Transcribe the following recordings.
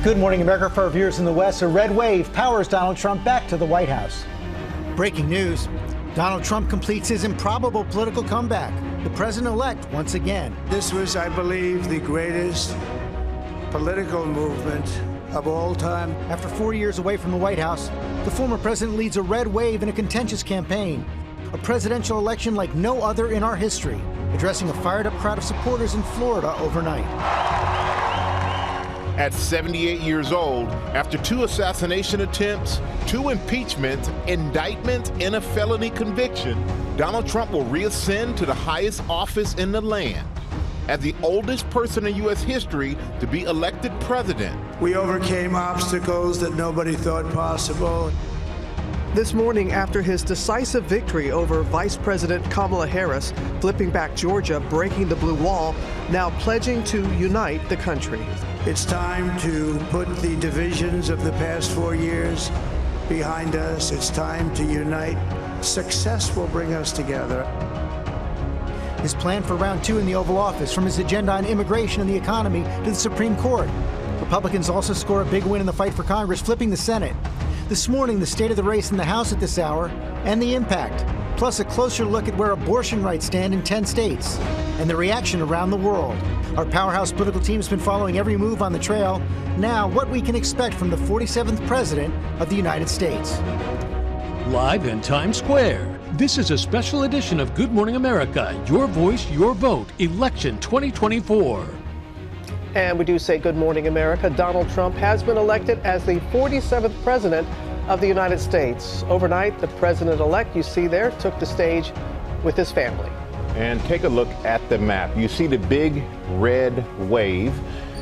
Good morning, America. For our viewers in the West, a red wave powers Donald Trump back to the White House. Breaking news. Donald Trump completes his improbable political comeback. The president-elect once again. This was, I believe, the greatest political movement of all time. After 4 years away from the White House, the former president leads a red wave in a contentious campaign. A presidential election like no other in our history, addressing a fired-up crowd of supporters in Florida overnight. At 78 years old, after 2 assassination attempts, 2 impeachments, indictments, and a felony conviction, Donald Trump will reascend to the highest office in the land as the oldest person in U.S. history to be elected president. We overcame obstacles that nobody thought possible. This morning, after his decisive victory over Vice President Kamala Harris, flipping back Georgia, breaking the blue wall, now pledging to unite the country. It's time to put the divisions of the past 4 years behind us. It's time to unite. Success will bring us together. His plan for round 2 in the Oval Office, from his agenda on immigration and the economy to the Supreme Court. Republicans also score a big win in the fight for Congress, flipping the Senate. This morning, the state of the race in the House at this hour and the impact, plus a closer look at where abortion rights stand in 10 states and the reaction around the world. Our powerhouse political team has been following every move on the trail. Now, what we can expect from the 47th President of the United States. Live in Times Square, this is a special edition of Good Morning America, Your Voice, Your Vote, Election 2024. And we do say good morning, America. Donald Trump has been elected as the 47th President of the United States. Overnight, the President-elect you see there took the stage with his family. And take a look at the map. You see the big red wave.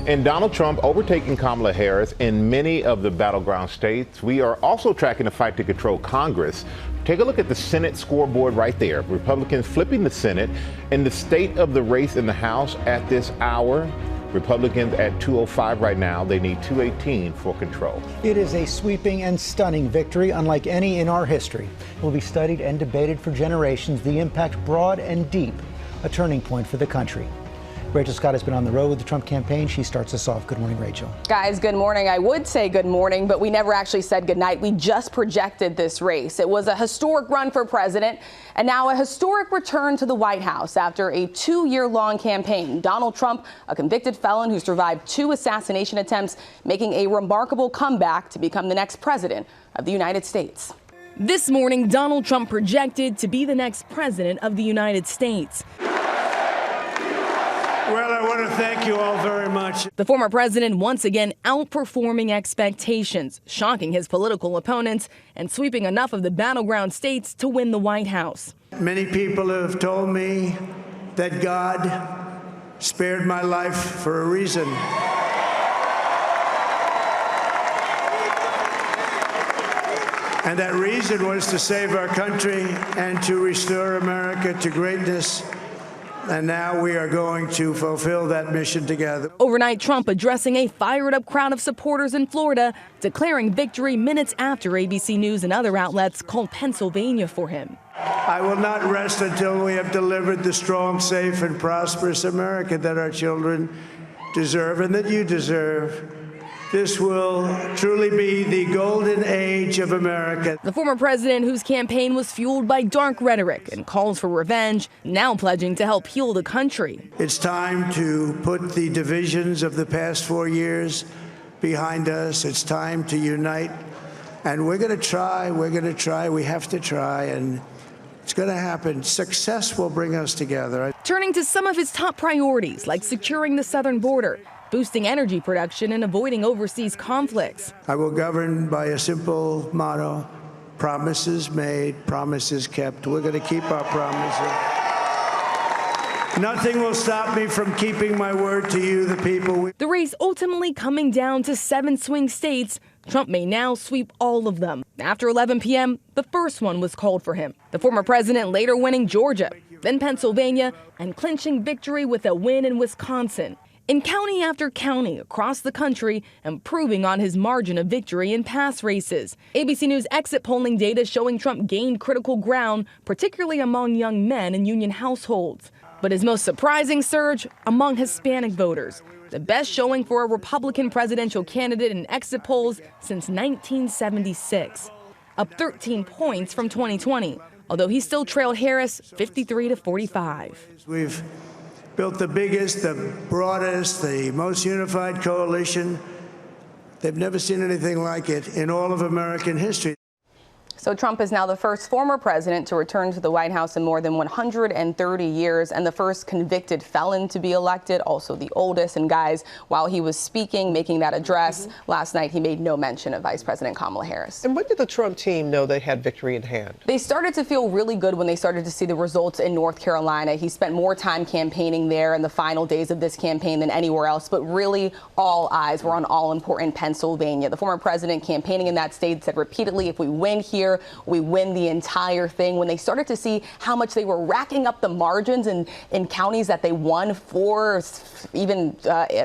And Donald Trump overtaking Kamala Harris in many of the battleground states. We are also tracking the fight to control Congress. Take a look at the Senate scoreboard right there. Republicans flipping the Senate, and the state of the race in the House at this hour. Republicans at 205 right now. They need 218 for control. It is a sweeping and stunning victory, unlike any in our history. It will be studied and debated for generations. The impact broad and deep, a turning point for the country. Rachel Scott has been on the road with the Trump campaign. She starts us off. Good morning, Rachel. Guys, good morning. I would say good morning, but we never actually said good night. We just projected this race. It was a historic run for president and now a historic return to the White House after a 2-year-long campaign. Donald Trump, a convicted felon who survived 2 assassination attempts, making a remarkable comeback to become the next president of the United States. This morning, Donald Trump projected to be the next president of the United States. Well, I want to thank you all very much. The former president once again outperforming expectations, shocking his political opponents and sweeping enough of the battleground states to win the White House. Many people have told me that God spared my life for a reason. And that reason was to save our country and to restore America to greatness. And now we are going to fulfill that mission together. Overnight, Trump addressing a fired-up crowd of supporters in Florida, declaring victory minutes after ABC News and other outlets called Pennsylvania for him. I will not rest until we have delivered the strong, safe, and prosperous America that our children deserve and that you deserve. This will truly be the golden age of America. The former president, whose campaign was fueled by dark rhetoric and calls for revenge, now pledging to help heal the country. It's time to put the divisions of the past 4 years behind us. It's time to unite. And we're going to try. We have to try. And it's going to happen. Success will bring us together. Turning to some of his top priorities, like securing the southern border, boosting energy production, and avoiding overseas conflicts. I will govern by a simple motto: promises made, promises kept. We're going to keep our promises. Nothing will stop me from keeping my word to you, the people. The race ultimately coming down to 7 swing states. Trump may now sweep all of them. After 11 p.m., the first one was called for him. The former president later winning Georgia, then Pennsylvania, and clinching victory with a win in Wisconsin. In county after county across the country, improving on his margin of victory in past races. ABC News exit polling data showing Trump gained critical ground, particularly among young men in union households. But his most surprising surge among Hispanic voters. the best showing for a Republican presidential candidate in exit polls since 1976, up 13 points from 2020, although he still trailed Harris 53-45. We've built the biggest, the broadest, the most unified coalition. They've never seen anything like it in all of American history. So Trump is now the first former president to return to the White House in more than 130 years and the first convicted felon to be elected, also the oldest. And guys, while he was speaking, making that address last night, he made no mention of Vice President Kamala Harris. And when did the Trump team know they had victory in hand? They started to feel really good when they started to see the results in North Carolina. He spent more time campaigning there in the final days of this campaign than anywhere else, but really all eyes were on all-important Pennsylvania. The former president campaigning in that state said repeatedly, if we win here, we win the entire thing. When they started to see how much they were racking up the margins in counties that they won even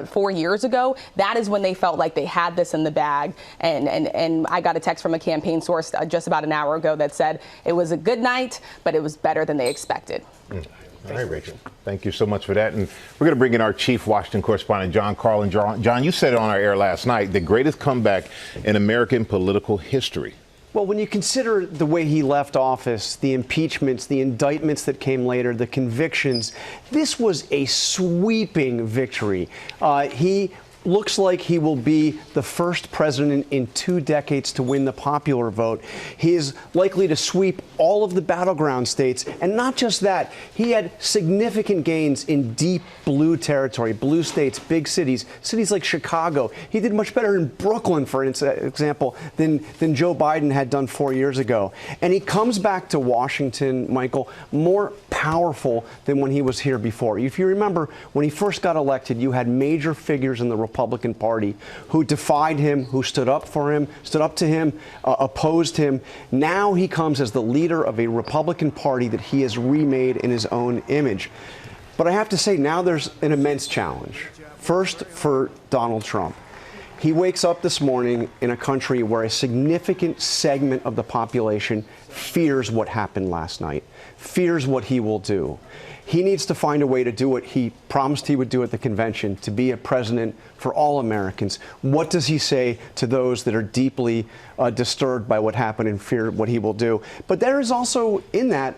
4 years ago, that is when they felt like they had this in the bag. And I got a text from a campaign source just about an hour ago that said it was a good night, but it was better than they expected. All right, Rachel. Thank you so much for that. And we're going to bring in our chief Washington correspondent, John Carlin. John, you said it on our air last night, the greatest comeback in American political history. Well, when you consider the way he left office, the impeachments, the indictments that came later, the convictions, this was a sweeping victory. He looks like he will be the first president in 2 decades to win the popular vote. He is likely to sweep all of the battleground states. And not just that, he had significant gains in deep blue territory, blue states, big cities, cities like Chicago. He did much better in Brooklyn, for example, than Joe Biden had done 4 years ago. And he comes back to Washington, Michael, more powerful than when he was here before. If you remember, when he first got elected, you had major figures in the Republican Party who defied him, who stood up for him, stood up to him, opposed him. Now he comes as the leader of a Republican Party that he has remade in his own image. But I have to say, now there's an immense challenge. First, for Donald Trump. He wakes up this morning in a country where a significant segment of the population fears what happened last night, fears what he will do. He needs to find a way to do what he promised he would do at the convention, to be a president for all Americans. What does he say to those that are deeply disturbed by what happened and fear what he will do? But there is also in that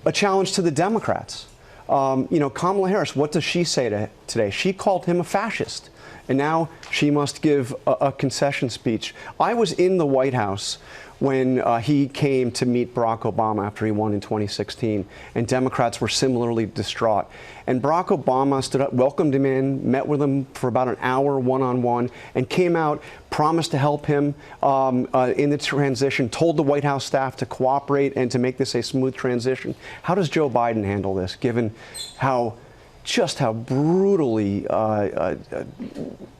a challenge to the Democrats. Kamala Harris, what does she say today? She called him a fascist. And now she must give a concession speech. I was in the White House when he came to meet Barack Obama after he won in 2016, and Democrats were similarly distraught. And Barack Obama stood up, welcomed him in, met with him for about an hour one-on-one, and came out, promised to help him in the transition, told the White House staff to cooperate and to make this a smooth transition. How does Joe Biden handle this, given how brutally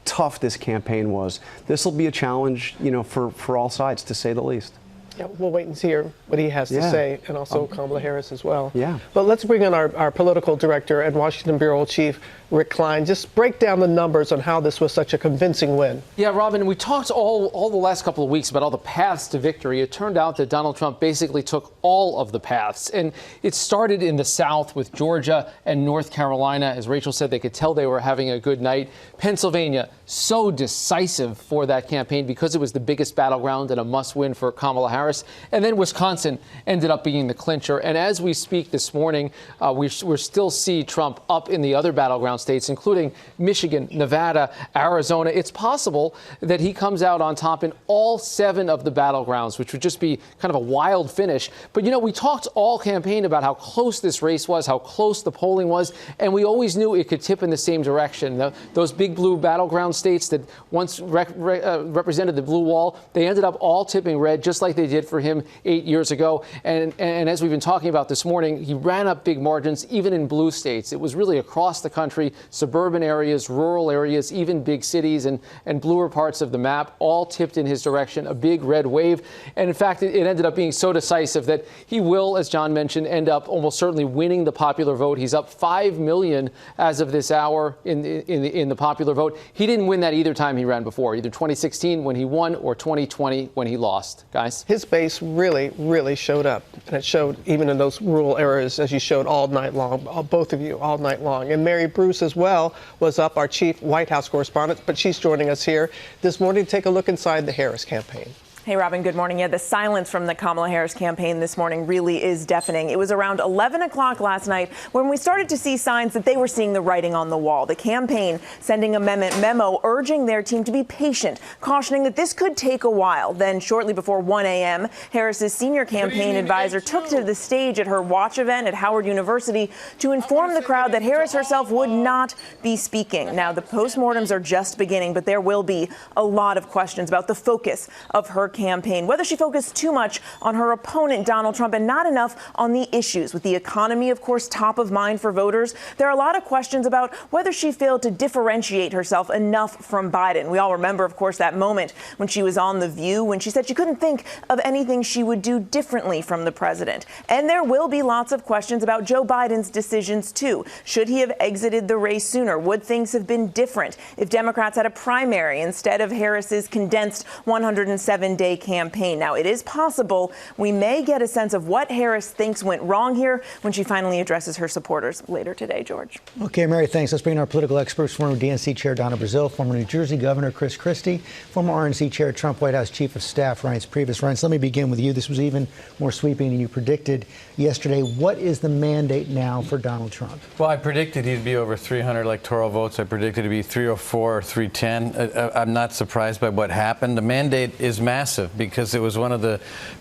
tough this campaign was? This will be a challenge, for all sides, to say the least. Yeah, we'll wait and hear what he has to say, and also Kamala Harris as well. Yeah. But let's bring in our political director and Washington Bureau Chief, Rick Klein. Just break down the numbers on how this was such a convincing win. Yeah, Robin, we talked all the last couple of weeks about all the paths to victory. It turned out that Donald Trump basically took all of the paths. And it started in the South with Georgia and North Carolina. As Rachel said, they could tell they were having a good night. Pennsylvania, so decisive for that campaign because it was the biggest battleground and a must-win for Kamala Harris. And then Wisconsin ended up being the clincher. And as we speak this morning, we still see Trump up in the other battleground states, including Michigan, Nevada, Arizona. It's possible that he comes out on top in all 7 of the battlegrounds, which would just be kind of a wild finish. But, we talked all campaign about how close this race was, how close the polling was, and we always knew it could tip in the same direction. Those big blue battleground states that once represented the blue wall, they ended up all tipping red, just like they did for him 8 years ago. And as we've been talking about this morning, he ran up big margins, even in blue states. It was really across the country, suburban areas, rural areas, even big cities and bluer parts of the map, all tipped in his direction, a big red wave. And in fact, it ended up being so decisive that he will, as John mentioned, end up almost certainly winning the popular vote. He's up 5 million as of this hour in the popular vote. He didn't didn't win that either time he ran before, either 2016 when he won or 2020 when he lost. Guys? His base really, really showed up. And it showed even in those rural areas, as you showed all night long, both of you, all night long. And Mary Bruce as well was up, our chief White House correspondent, but she's joining us here this morning to take a look inside the Harris campaign. Hey, Robin, good morning. Yeah, the silence from the Kamala Harris campaign this morning really is deafening. It was around 11 o'clock last night when we started to see signs that they were seeing the writing on the wall. The campaign sending a memo urging their team to be patient, cautioning that this could take a while. Then shortly before 1 a.m., Harris's senior campaign advisor took to the stage at her watch event at Howard University to inform the crowd that Harris herself would not be speaking. Now, the postmortems are just beginning, but there will be a lot of questions about the focus of her campaign, whether she focused too much on her opponent, Donald Trump, and not enough on the issues. With the economy, of course, top of mind for voters, there are a lot of questions about whether she failed to differentiate herself enough from Biden. We all remember, of course, that moment when she was on The View, when she said she couldn't think of anything she would do differently from the president. And there will be lots of questions about Joe Biden's decisions, too. Should he have exited the race sooner? Would things have been different if Democrats had a primary instead of Harris's condensed 107-day campaign? Now, it is possible we may get a sense of what Harris thinks went wrong here when she finally addresses her supporters later today, George. Okay, Mary, thanks. Let's bring in our political experts, former DNC Chair Donna Brazile, former New Jersey Governor Chris Christie, former RNC Chair Trump White House Chief of Staff Reince Priebus. Reince, let me begin with you. This was even more sweeping than you predicted yesterday. What is the mandate now for Donald Trump? Well, I predicted he'd be over 300 electoral votes. I predicted he'd be 304 or 310. I'm not surprised by what happened. The mandate is massive because it was one of the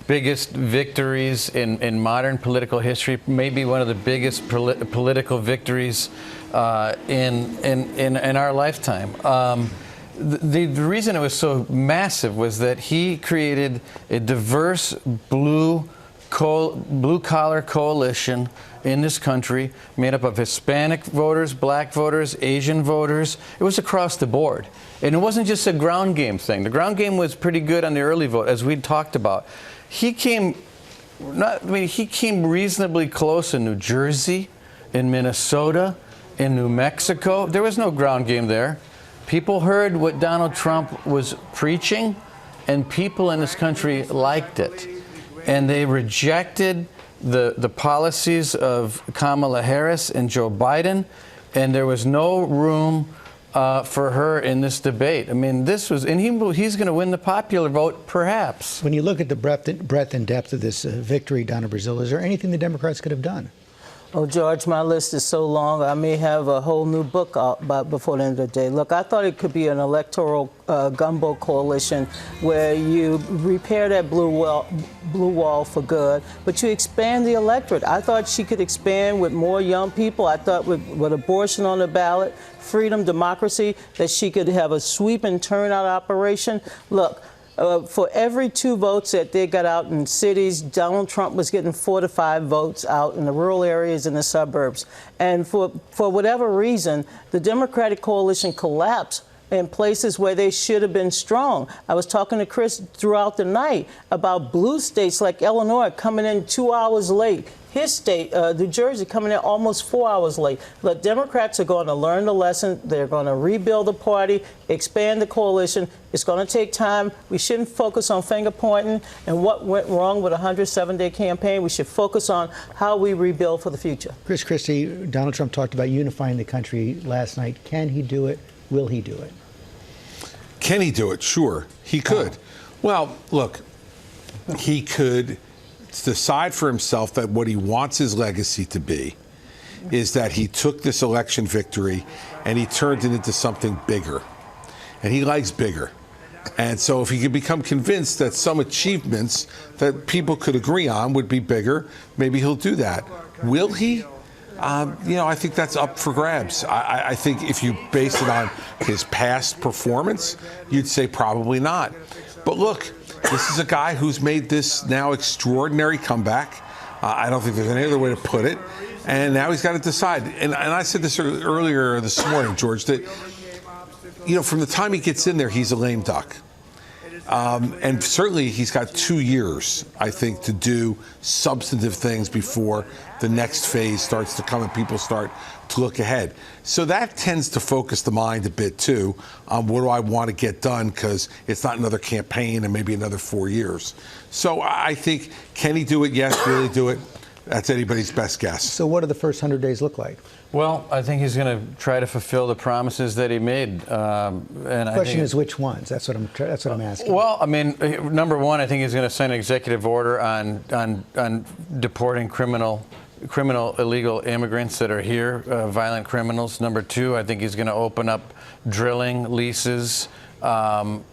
biggest victories in modern political history, maybe one of the biggest political victories in our lifetime. The reason it was so massive was that he created a diverse blue-collar coalition in this country made up of Hispanic voters, black voters, Asian voters. It was across the board. And it wasn't just a ground game thing. The ground game was pretty good on the early vote, as we talked about. He came reasonably close in New Jersey, in Minnesota, in New Mexico. There was no ground game there. People heard what Donald Trump was preaching, and people in this country liked it. And they rejected the policies of Kamala Harris and Joe Biden, and there was no room for her in this debate. I mean, this was, and he's going to win the popular vote, perhaps. When you look at the breadth and depth of this victory, Donna Brazile, is there anything the Democrats could have done? Oh, George, my list is so long, I may have a whole new book out before the end of the day. Look, I thought it could be an electoral gumbo coalition where you repair that blue wall for good, but you expand the electorate. I thought she could expand with more young people. I thought with abortion on the ballot, freedom, democracy, that she could have a sweeping turnout operation. Look, for every 2 votes that they got out in cities, Donald Trump was getting 4 to 5 votes out in the rural areas and the suburbs. And for whatever reason, the Democratic coalition collapsed in places where they should have been strong. I was talking to Chris throughout the night about blue states like Illinois coming in 2 hours late. His state, New Jersey, coming in almost 4 hours late. Look, Democrats are going to learn the lesson. They're going to rebuild the party, expand the coalition. It's going to take time. We shouldn't focus on finger pointing and what went wrong with a 107-day campaign. We should focus on how we rebuild for the future. Chris Christie, Donald Trump talked about unifying the country last night. Can he do it? Will he do it? Can he do it? Sure, he could. Well, look, he could decide for himself that what he wants his legacy to be is that he took this election victory and he turned it into something bigger. And he likes bigger. And so if he could become convinced that some achievements that people could agree on would be bigger, maybe he'll do that. Will he? I think that's up for grabs. I think if you base it on his past performance, you'd say probably not. But look, this is a guy who's made this now extraordinary comeback. I don't think there's any other way to put it. And now he's got to decide. And I said this earlier this morning, George, that, from the time he gets in there, he's a lame duck. And certainly he's got 2 years, I think, to do substantive things before the next phase starts to come and people start to look ahead. So that tends to focus the mind a bit, too, on what do I want to get done, because it's not another campaign and maybe another 4 years. So I think, can he do it? Yes, really do it? That's anybody's best guess. So what do the first 100 days look like? Well, I think he's going to try to fulfill the promises that he made. The question is which ones? That's what I'm asking. Well, I mean, number one, I think he's going to sign an executive order on deporting criminal illegal immigrants that are here, violent criminals. Number two, I think he's going to open up drilling leases. Obviously,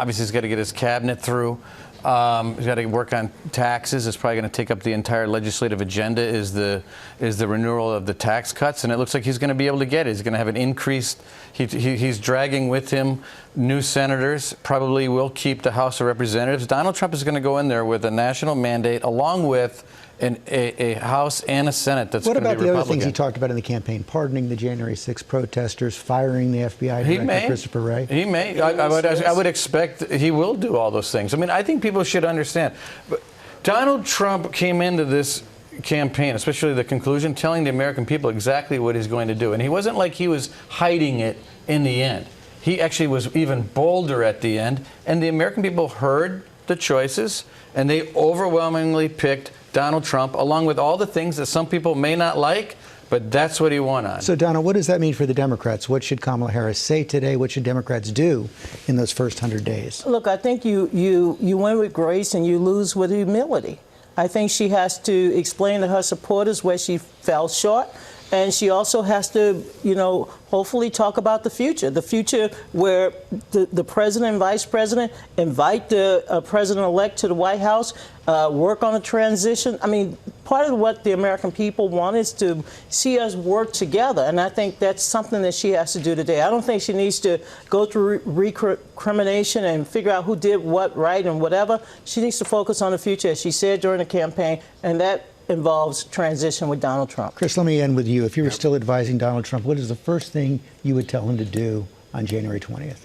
he's got to get his cabinet through. He's got to work on taxes. It's probably going to take up the entire legislative agenda is the renewal of the tax cuts, and it looks like he's going to be able to get it. He's going to have an increased. He's dragging with him new senators. Probably will keep the House of Representatives. Donald Trump is going to go in there with a national mandate, along with a House and a Senate that's going to be Republican. What about the other things he talked about in the campaign? Pardoning the January 6th protesters, firing the FBI director Christopher Wray? He may. I would expect he will do all those things. I mean, I think people should understand. But Donald Trump came into this campaign, especially the conclusion, telling the American people exactly what he's going to do. And he wasn't like he was hiding it in the end. He actually was even bolder at the end. And the American people heard the choices, and they overwhelmingly picked Donald Trump, along with all the things that some people may not like, but that's what he won on. So, Donald, what does that mean for the Democrats? What should Kamala Harris say today? What should Democrats do in those first 100 days? Look, I think you win with grace and you lose with humility. I think she has to explain to her supporters where she fell short. And she also has to, hopefully talk about the future where the president and vice president invite the president-elect to the White House, work on a transition. I mean, part of what the American people want is to see us work together. And I think that's something that she has to do today. I don't think she needs to go through recrimination and figure out who did what right and whatever. She needs to focus on the future, as she said during the campaign, and that involves transition with Donald Trump. Chris, let me end with you. If you were still advising Donald Trump, what is the first thing you would tell him to do on January 20th?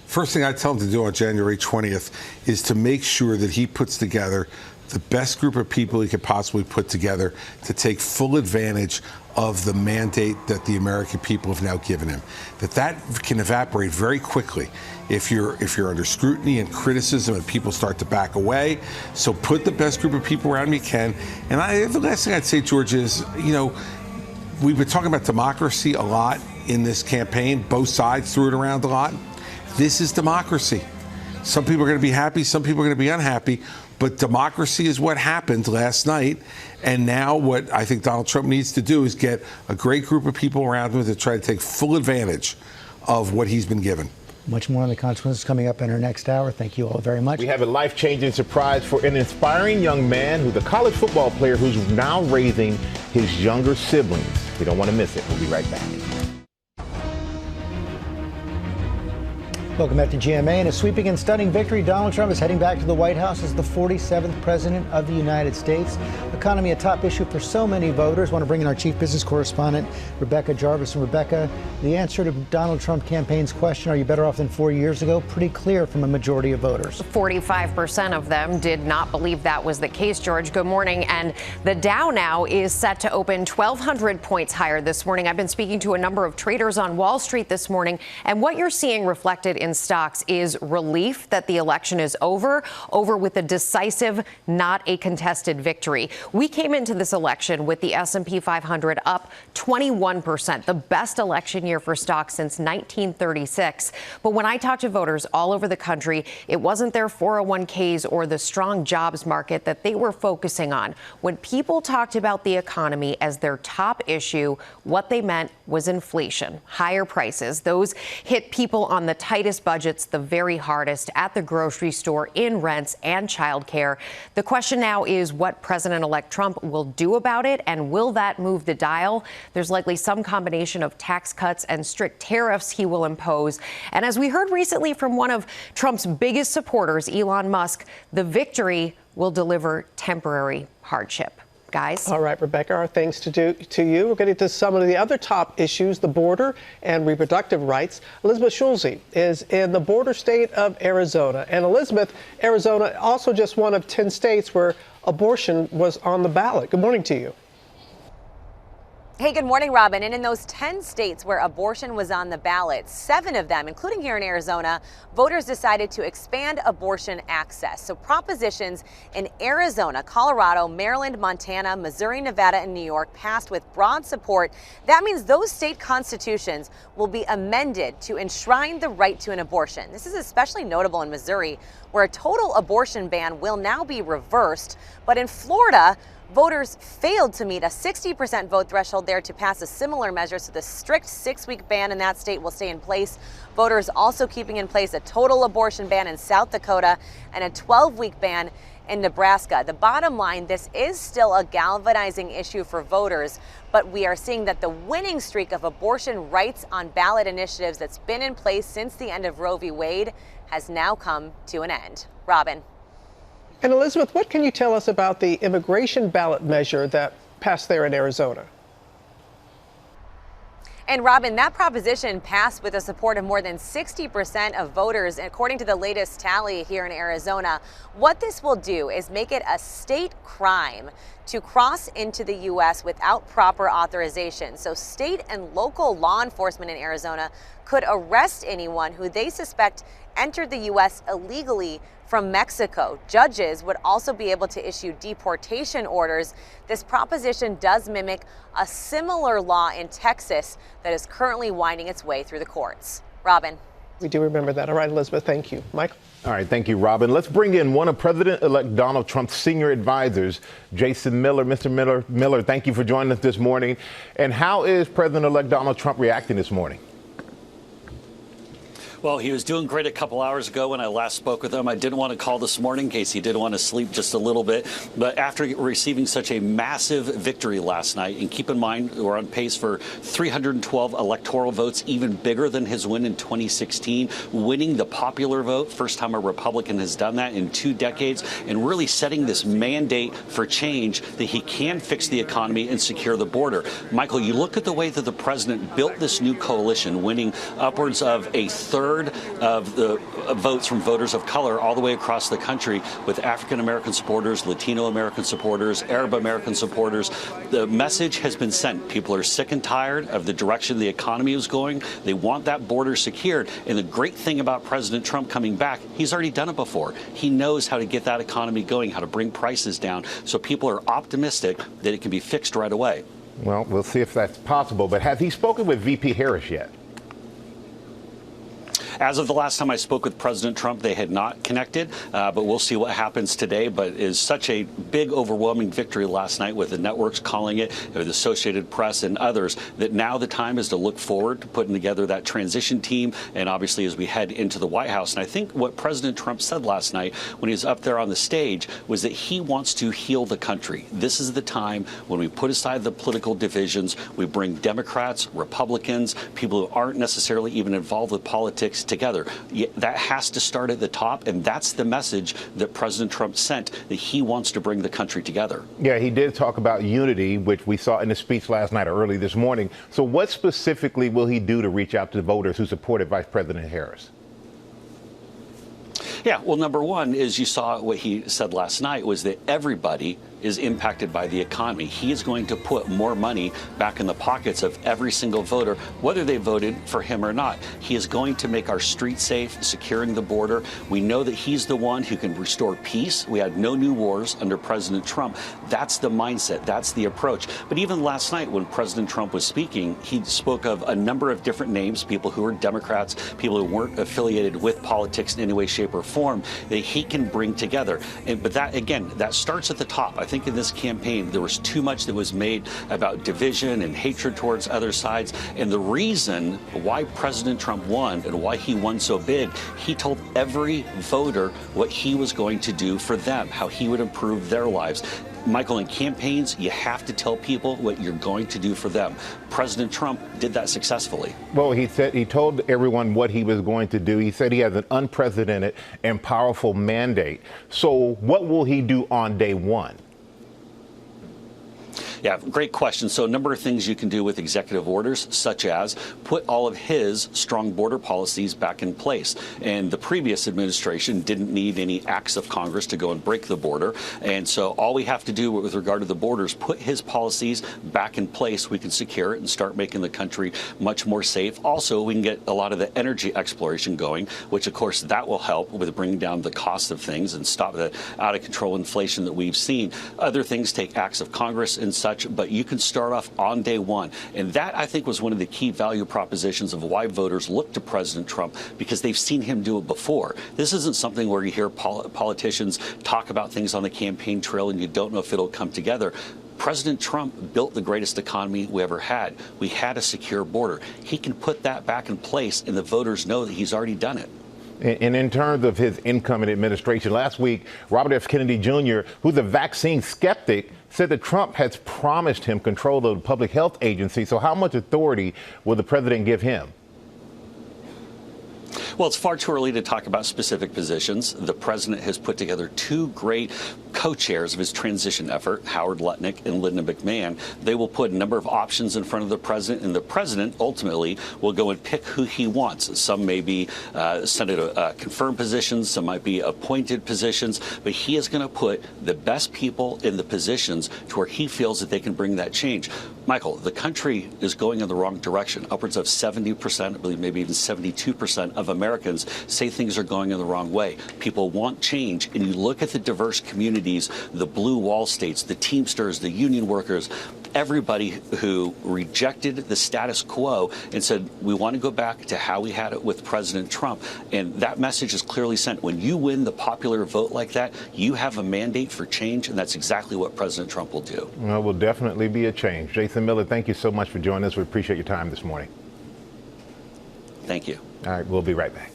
First thing I'd tell him to do on January 20th is to make sure that he puts together the best group of people he could possibly put together to take full advantage of the mandate that the American people have now given him. That can evaporate very quickly if you're under scrutiny and criticism and people start to back away. So put the best group of people around him you can. And the last thing I'd say, George, is, we've been talking about democracy a lot in this campaign. Both sides threw it around a lot. This is democracy. Some people are going to be happy, some people are going to be unhappy, but democracy is what happened last night. And now what I think Donald Trump needs to do is get a great group of people around him to try to take full advantage of what he's been given. Much more on the consequences coming up in our next hour. Thank you all very much. We have a life-changing surprise for an inspiring young man who's a college football player who's now raising his younger siblings. You don't want to miss it. We'll be right back. Welcome back to GMA. In a sweeping and stunning victory, Donald Trump is heading back to the White House as the 47th president of the United States. Economy a top issue for so many voters. I want to bring in our chief business correspondent, Rebecca Jarvis. And Rebecca, the answer to Donald Trump campaign's question, are you better off than 4 years ago? Pretty clear from a majority of voters. 45% of them did not believe that was the case, George. Good morning. And the Dow now is set to open 1,200 points higher this morning. I've been speaking to a number of traders on Wall Street this morning, and what you're seeing reflected in stocks is relief that the election is over with a decisive, not a contested victory. We came into this election with the S&P 500 up 21%, the best election year for stocks since 1936. But when I talked to voters all over the country, it wasn't their 401ks or the strong jobs market that they were focusing on. When people talked about the economy as their top issue, what they meant was inflation, higher prices. Those hit people on the tightest budgets the very hardest, at the grocery store, in rents and childcare. The question now is what President-elect Trump will do about it, and will that move the dial? There's likely some combination of tax cuts and strict tariffs he will impose. And as we heard recently from one of Trump's biggest supporters, Elon Musk, the victory will deliver temporary hardship. guys. All right, Rebecca, our thanks to you. We're getting to some of the other top issues, the border and reproductive rights. Elizabeth Schulze is in the border state of Arizona. And Elizabeth, Arizona also just one of 10 states where abortion was on the ballot. Good morning to you. Hey, good morning, Robin. And in those 10 states where abortion was on the ballot, 7 of them, including here in Arizona, voters decided to expand abortion access. So propositions in Arizona, Colorado, Maryland, Montana, Missouri, Nevada, and New York passed with broad support. That means those state constitutions will be amended to enshrine the right to an abortion. This is especially notable in Missouri, where a total abortion ban will now be reversed. But in Florida, voters failed to meet a 60% vote threshold there to pass a similar measure, so the strict 6-week ban in that state will stay in place. Voters also keeping in place a total abortion ban in South Dakota and a 12-week ban in Nebraska. The bottom line, this is still a galvanizing issue for voters, but we are seeing that the winning streak of abortion rights on ballot initiatives that's been in place since the end of Roe v. Wade has now come to an end. Robin. And Elizabeth, what can you tell us about the immigration ballot measure that passed there in Arizona? And Robin, that proposition passed with the support of more than 60% of voters, according to the latest tally here in Arizona. What this will do is make it a state crime to cross into the U.S. without proper authorization. So state and local law enforcement in Arizona could arrest anyone who they suspect entered the U.S. illegally from Mexico. Judges would also be able to issue deportation orders. This proposition does mimic a similar law in Texas that is currently winding its way through the courts. Robin. We do remember that. All right, Elizabeth, thank you. Michael. All right, thank you, Robin. Let's bring in one of President-elect Donald Trump's senior advisors, Jason Miller. Mr. Miller, thank you for joining us this morning. And how is President-elect Donald Trump reacting this morning? Well, he was doing great a couple hours ago when I last spoke with him. I didn't want to call this morning in case he did want to sleep just a little bit. But after receiving such a massive victory last night, and keep in mind, we're on pace for 312 electoral votes, even bigger than his win in 2016, winning the popular vote, first time a Republican has done that in 2 decades, and really setting this mandate for change that he can fix the economy and secure the border. Michael, you look at the way that the president built this new coalition, winning upwards of a third of the votes from voters of color all the way across the country, with African American supporters, Latino American supporters, Arab American supporters. The message has been sent. People are sick and tired of the direction the economy is going. They want that border secured. And the great thing about President Trump coming back, he's already done it before. He knows how to get that economy going, how to bring prices down. So people are optimistic that it can be fixed right away. Well, we'll see if that's possible. But has he spoken with VP Harris yet? As of the last time I spoke with President Trump, they had not connected, but we'll see what happens today. But it is such a big, overwhelming victory last night, with the networks calling it, the Associated Press and others, that now the time is to look forward to putting together that transition team, and obviously as we head into the White House. And I think what President Trump said last night when he was up there on the stage was that he wants to heal the country. This is the time when we put aside the political divisions, we bring Democrats, Republicans, people who aren't necessarily even involved with politics together. That has to start at the top, and that's the message that President Trump sent, that he wants to bring the country together. Yeah, he did talk about unity, which we saw in his speech last night or early this morning. So what specifically will he do to reach out to voters who supported Vice President Harris? Yeah, well, number one is, you saw what he said last night, was that everybody is impacted by the economy. He is going to put more money back in the pockets of every single voter, whether they voted for him or not. He is going to make our streets safe, securing the border. We know that he's the one who can restore peace. We had no new wars under President Trump. That's the mindset. That's the approach. But even last night when President Trump was speaking, he spoke of a number of different names, people who are Democrats, people who weren't affiliated with politics in any way, shape, or form, that he can bring together. But that, again, that starts at the top. I think in this campaign, there was too much that was made about division and hatred towards other sides. And the reason why President Trump won and why he won so big, he told every voter what he was going to do for them, how he would improve their lives. Michael, in campaigns, you have to tell people what you're going to do for them. President Trump did that successfully. Well, he told everyone what he was going to do. He said he has an unprecedented and powerful mandate. So what will he do on day one? Yeah, great question. So a number of things you can do with executive orders, such as put all of his strong border policies back in place. And the previous administration didn't need any acts of Congress to go and break the border. And so all we have to do with regard to the borders, put his policies back in place. We can secure it and start making the country much more safe. Also, we can get a lot of the energy exploration going, which, of course, that will help with bringing down the cost of things and stop the out of control inflation that we've seen. Other things take acts of Congress and such, but you can start off on day one. And that, I think, was one of the key value propositions of why voters look to President Trump, because they've seen him do it before. This isn't something where you hear politicians talk about things on the campaign trail and you don't know if it'll come together. President Trump built the greatest economy we ever had. We had a secure border. He can put that back in place, and the voters know that he's already done it. And in terms of his incoming administration, last week, Robert F. Kennedy Jr., who's a vaccine skeptic, said that Trump has promised him control of the public health agency. So how much authority will the president give him? Well, it's far too early to talk about specific positions. The president has put together two great co-chairs of his transition effort, Howard Lutnick and Linda McMahon. They will put a number of options in front of the president, and the president ultimately will go and pick who he wants. Some may be Senate confirmed positions, some might be appointed positions, but he is going to put the best people in the positions to where he feels that they can bring that change. Michael, the country is going in the wrong direction. Upwards of 70%, I believe maybe even 72% of Americans say things are going in the wrong way. People want change, and you look at the diverse communities, the blue wall states, the Teamsters, the union workers, everybody who rejected the status quo and said, we want to go back to how we had it with President Trump. And that message is clearly sent. When you win the popular vote like that, you have a mandate for change, and that's exactly what President Trump will do. Well, it will definitely be a change. Jason Miller, thank you so much for joining us. We appreciate your time this morning. Thank you. All right, we'll be right back.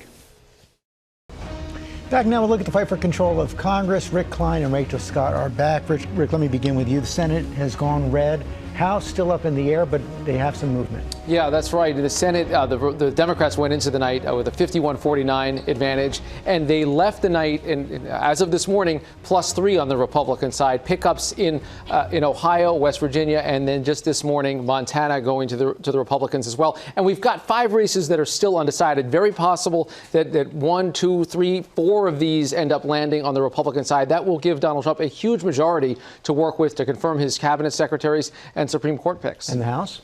Back now, we'll look at the fight for control of Congress. Rick Klein and Rachel Scott are back. Rick, let me begin with you. The Senate has gone red. House still up in the air, but they have some movement. Yeah, that's right. The Senate, the Democrats went into the night with a 51-49 advantage, and they left the night, as of this morning, +3 on the Republican side. Pickups in Ohio, West Virginia, and then just this morning, Montana going to the Republicans as well. And we've got 5 races that are still undecided. Very possible that 1, 2, 3, 4 of these end up landing on the Republican side. That will give Donald Trump a huge majority to work with to confirm his cabinet secretaries and Supreme Court picks. And the House?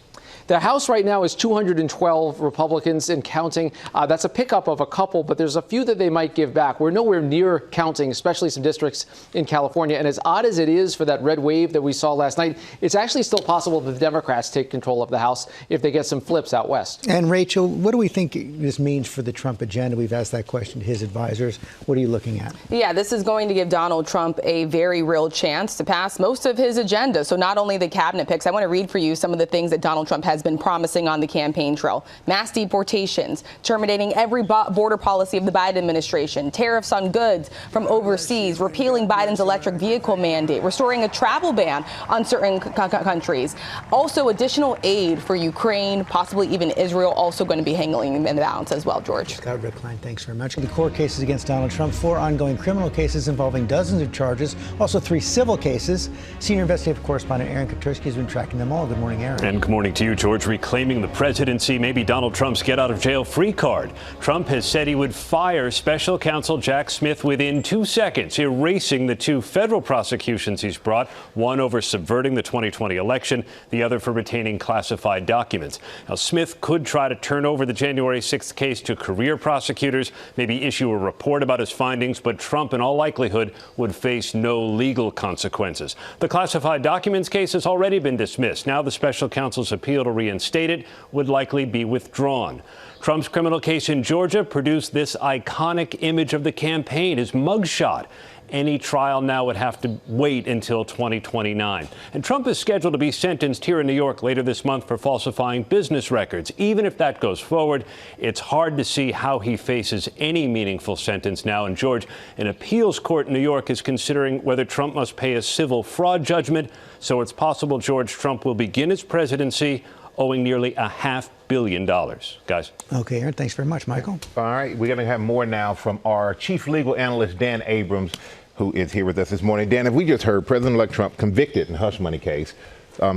The House right now is 212 Republicans and counting. That's a pickup of a couple, but there's a few that they might give back. We're nowhere near counting, especially some districts in California. And as odd as it is for that red wave that we saw last night, it's actually still possible that the Democrats take control of the House if they get some flips out west. And Rachel, what do we think this means for the Trump agenda? We've asked that question to his advisors. What are you looking at? Yeah, this is going to give Donald Trump a very real chance to pass most of his agenda. So not only the cabinet picks, I want to read for you some of the things that Donald Trump has been promising on the campaign trail. Mass deportations, terminating every border policy of the Biden administration, tariffs on goods from overseas, repealing Biden's electric vehicle mandate, restoring a travel ban on certain countries. Also, additional aid for Ukraine, possibly even Israel, also going to be hanging in the balance as well, George. Scott Rick Klein, thanks very much. The court cases against Donald Trump, 4 ongoing criminal cases involving dozens of charges, also 3 civil cases. Senior investigative correspondent Aaron Katersky has been tracking them all. Good morning, Aaron. And good morning to you, George. Reclaiming the presidency, maybe Donald Trump's get-out-of-jail-free card. Trump has said he would fire special counsel Jack Smith within 2 seconds, erasing the 2 federal prosecutions he's brought, one over subverting the 2020 election, the other for retaining classified documents. Now, Smith could try to turn over the January 6th case to career prosecutors, maybe issue a report about his findings, but Trump, in all likelihood, would face no legal consequences. The classified documents case has already been dismissed. Now the special counsel's appeal to reinstate it would likely be withdrawn. Trump's criminal case in Georgia produced this iconic image of the campaign, his mugshot. Any trial now would have to wait until 2029. And Trump is scheduled to be sentenced here in New York later this month for falsifying business records. Even if that goes forward, it's hard to see how he faces any meaningful sentence now. And George, an appeals court in New York is considering whether Trump must pay a civil fraud judgment. So it's possible George Trump will begin his presidency owing nearly $500 million. Guys. Okay, Aaron, thanks very much, Michael. All right, we're going to have more now from our chief legal analyst, Dan Abrams, who is here with us this morning. Dan, if we just heard President-elect Trump convicted in hush money case,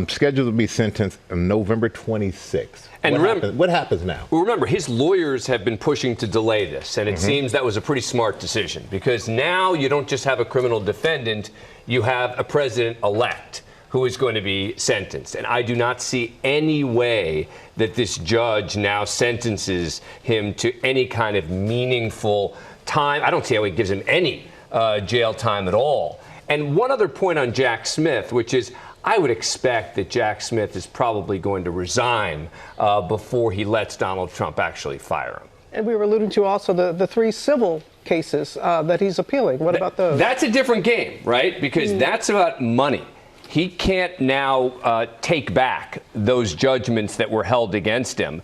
Scheduled to be sentenced on November 26th. And what happens now? Well, remember, his lawyers have been pushing to delay this, and it seems that was a pretty smart decision, because now you don't just have a criminal defendant, you have a president-elect who is going to be sentenced. And I do not see any way that this judge now sentences him to any kind of meaningful time. I don't see how he gives him any jail time at all. And one other point on Jack Smith, which is I would expect that Jack Smith is probably going to resign before he lets Donald Trump actually fire him. And we were alluding to also the 3 civil cases that he's appealing. What about those? That's a different game, right? Because that's about money. He can't now take back those judgments that were held against him.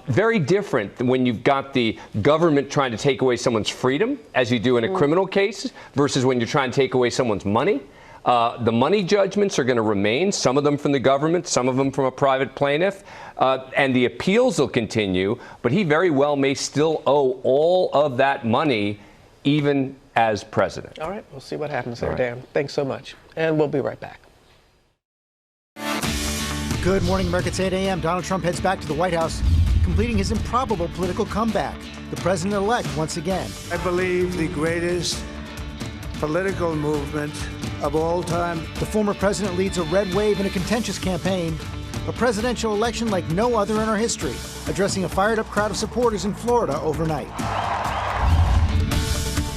Very different than when you've got the government trying to take away someone's freedom, as you do in a criminal case, versus when you're trying to take away someone's money. The money judgments are going to remain, some of them from the government, some of them from a private plaintiff, and the appeals will continue, but he very well may still owe all of that money, even as president. All right, we'll see what happens there, Dan. Thanks so much, and we'll be right back. Good morning, America. It's 8 a.m. Donald Trump heads back to the White House, completing his improbable political comeback. The president-elect once again. I believe the greatest political movement of all time. The former president leads a red wave in a contentious campaign, a presidential election like no other in our history, addressing a fired-up crowd of supporters in Florida overnight.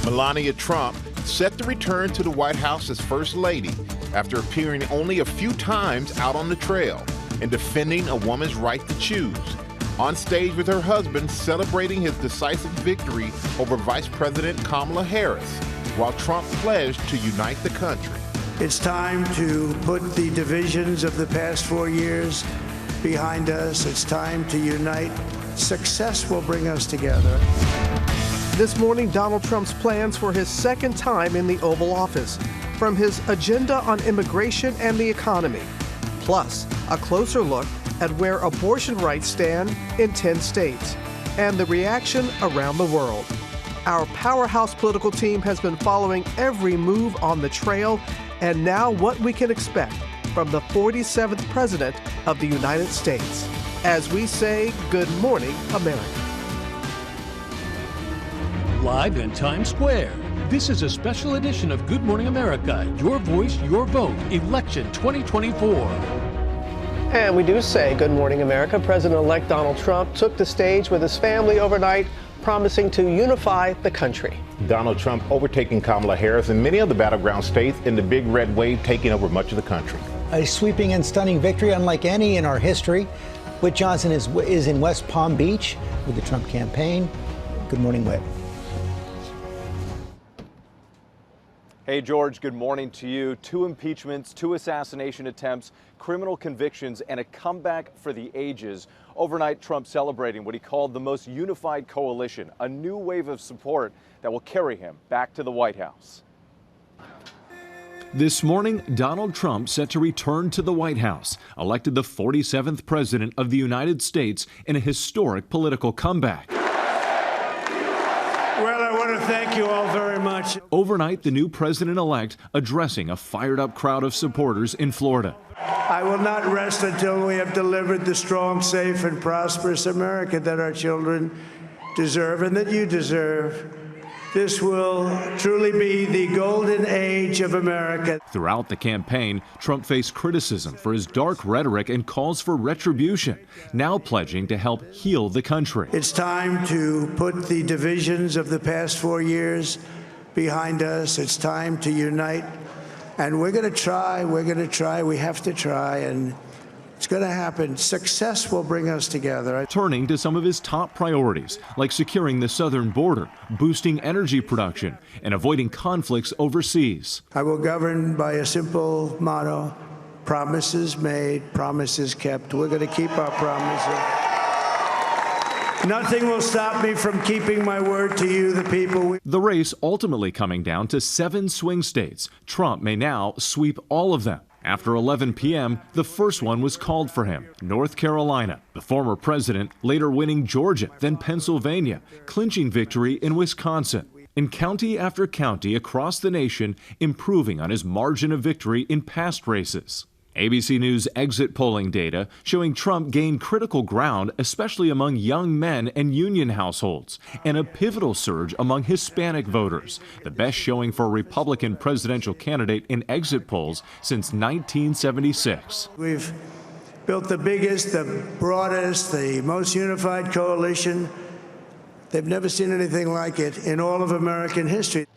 Melania Trump set to return to the White House as First Lady after appearing only a few times out on the trail and defending a woman's right to choose. On stage with her husband, celebrating his decisive victory over Vice President Kamala Harris, while Trump pledged to unite the country. It's time to put the divisions of the past 4 years behind us. It's time to unite. Success will bring us together. This morning, Donald Trump's plans for his second time in the Oval Office, from his agenda on immigration and the economy, plus a closer look at where abortion rights stand in 10 states, and the reaction around the world. Our powerhouse political team has been following every move on the trail, and now what we can expect from the 47th President of the United States. As we say, good morning, America. Live in Times Square, this is a special edition of Good Morning America, Your Voice, Your Vote, Election 2024. And we do say good morning, America. President-elect Donald Trump took the stage with his family overnight, promising to unify the country. Donald Trump overtaking Kamala Harris and many of the battleground states in the big red wave taking over much of the country. A sweeping and stunning victory unlike any in our history. Whit Johnson is in West Palm Beach with the Trump campaign. Good morning, Whit. Hey, George, good morning to you. 2 impeachments, 2 assassination attempts, criminal convictions, and a comeback for the ages. Overnight, Trump celebrating what he called the most unified coalition, a new wave of support that will carry him back to the White House. This morning, Donald Trump set to return to the White House, elected the 47th President of the United States in a historic political comeback. Well, I want to thank you all very much. Overnight, the new president-elect addressing a fired-up crowd of supporters in Florida. I will not rest until we have delivered the strong, safe, and prosperous America that our children deserve and that you deserve. This will truly be the golden age of America. Throughout the campaign, Trump faced criticism for his dark rhetoric and calls for retribution, now pledging to help heal the country. It's time to put the divisions of the past 4 years behind us. It's time to unite. And we're going to try. We have to try. And it's going to happen. Success will bring us together. Turning to some of his top priorities, like securing the southern border, boosting energy production, and avoiding conflicts overseas. I will govern by a simple motto: promises made, promises kept. We're going to keep our promises. Nothing will stop me from keeping my word to you, the people. The race ultimately coming down to 7 swing states. Trump may now sweep all of them. After 11 p.m., the first one was called for him, North Carolina. The former president later winning Georgia, then Pennsylvania, clinching victory in Wisconsin. In county after county across the nation, improving on his margin of victory in past races. ABC News exit polling data showing Trump gained critical ground, especially among young men and union households, and a pivotal surge among Hispanic voters, the best showing for a Republican presidential candidate in exit polls since 1976. We've built the biggest, the broadest, the most unified coalition. They've never seen anything like it in all of American history.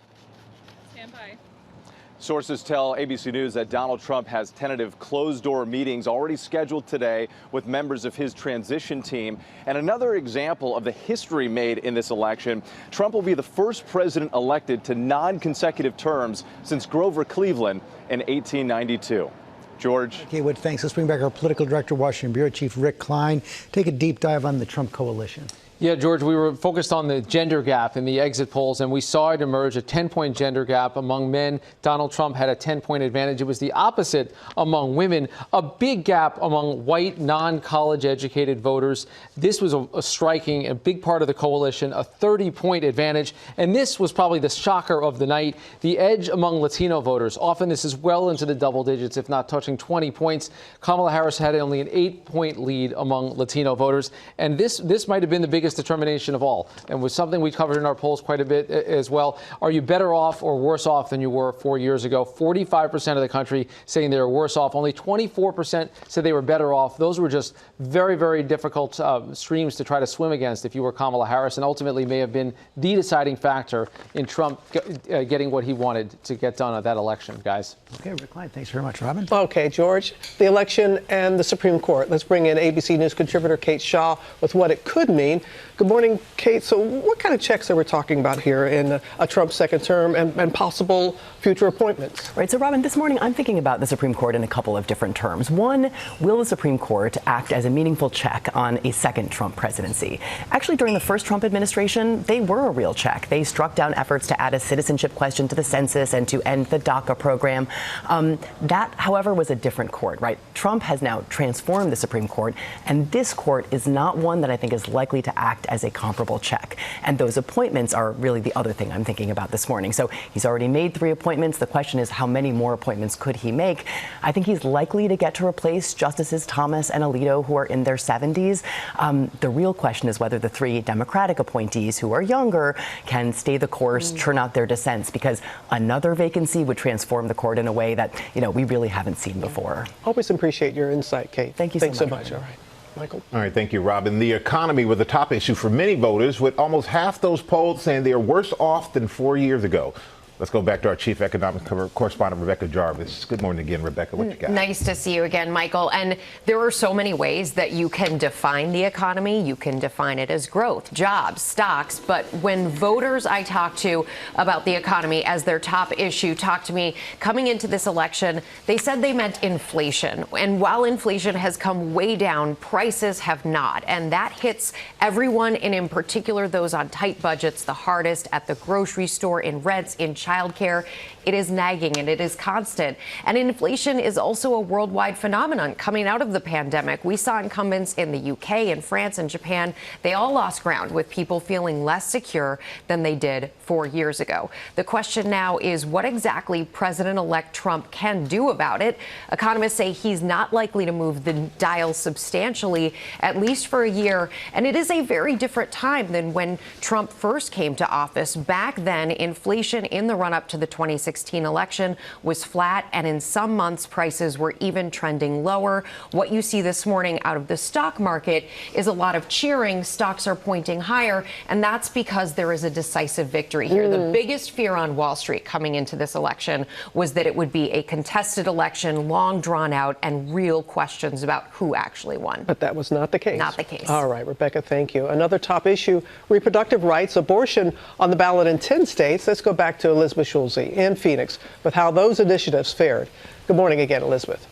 Sources tell ABC News that Donald Trump has tentative closed-door meetings already scheduled today with members of his transition team. And another example of the history made in this election, Trump will be the first president elected to non-consecutive terms since Grover Cleveland in 1892. George. Okay, Wood, thanks. Let's bring back our political director, Washington Bureau Chief Rick Klein. Take a deep dive on the Trump coalition. Yeah, George, we were focused on the gender gap in the exit polls, and we saw it emerge, a 10-point gender gap among men. Donald Trump had a 10-point advantage. It was the opposite among women, a big gap among white, non-college educated voters. This was a striking, a big part of the coalition, a 30-point advantage. And this was probably the shocker of the night, the edge among Latino voters. Often this is well into the double digits, if not touching 20 points. Kamala Harris had only an 8-point lead among Latino voters. And this might have been the biggest determination of all, and was something we covered in our polls quite a bit as well. Are you better off or worse off than you were 4 years ago? 45% of the country saying they were worse off. Only 24% said they were better off. Those were just very, very difficult streams to try to swim against if you were Kamala Harris, and ultimately may have been the deciding factor in Trump getting what he wanted to get done at that election, guys. Okay, Rick Klein, thanks very much. Robin? Okay, George, the election and the Supreme Court. Let's bring in ABC News contributor Kate Shaw with what it could mean. Good morning, Kate. So what kind of checks are we talking about here in a Trump second term and possible future appointments? Right. So, Robin, this morning I'm thinking about the Supreme Court in a couple of different terms. One, will the Supreme Court act as a meaningful check on a second Trump presidency? Actually, during the first Trump administration, they were a real check. They struck down efforts to add a citizenship question to the census and to end the DACA program. That, however, was a different court, right? Trump has now transformed the Supreme Court, and this court is not one that I think is likely to act as a comparable check. And those appointments are really the other thing I'm thinking about this morning. So he's already made 3 appointments. The question is, how many more appointments could he make? I think he's likely to get to replace Justices Thomas and Alito, who are in their 70s. The real question is whether the 3 Democratic appointees, who are younger, can stay the course, churn out their dissents, because another vacancy would transform the court in a way that, we really haven't seen before. Always appreciate your insight, Kate. Thank you Thanks so much. All right. Michael? All right, thank you, Robin. The economy was a top issue for many voters, with almost half those polled saying they are worse off than 4 years ago. Let's go back to our chief economic correspondent, Rebecca Jarvis. Good morning again, Rebecca. What you got? Nice to see you again, Michael. And there are so many ways that you can define the economy. You can define it as growth, jobs, stocks. But when voters I talk to about the economy as their top issue talk to me coming into this election, they said they meant inflation. And while inflation has come way down, prices have not. And that hits everyone, and in particular those on tight budgets, the hardest at the grocery store, in rents, in childcare. It is nagging and it is constant. And inflation is also a worldwide phenomenon coming out of the pandemic. We saw incumbents in the UK and France and Japan. They all lost ground, with people feeling less secure than they did 4 years ago. The question now is what exactly President-elect Trump can do about it. Economists say he's not likely to move the dial substantially, at least for a year. And it is a very different time than when Trump first came to office. Back then, inflation in the run-up to the 2016 election was flat, and in some months prices were even trending lower. What you see this morning out of the stock market is a lot of cheering. Stocks are pointing higher, and that's because there is a decisive victory here. The biggest fear on Wall Street coming into this election was that it would be a contested election, long drawn out, and real questions about who actually won. But that was not the case. Not the case. All right, Rebecca, thank you. Another top issue, reproductive rights, abortion on the ballot in 10 states. Let's go back to Elizabeth Schulze in Phoenix with how those initiatives fared. Good morning again, Elizabeth.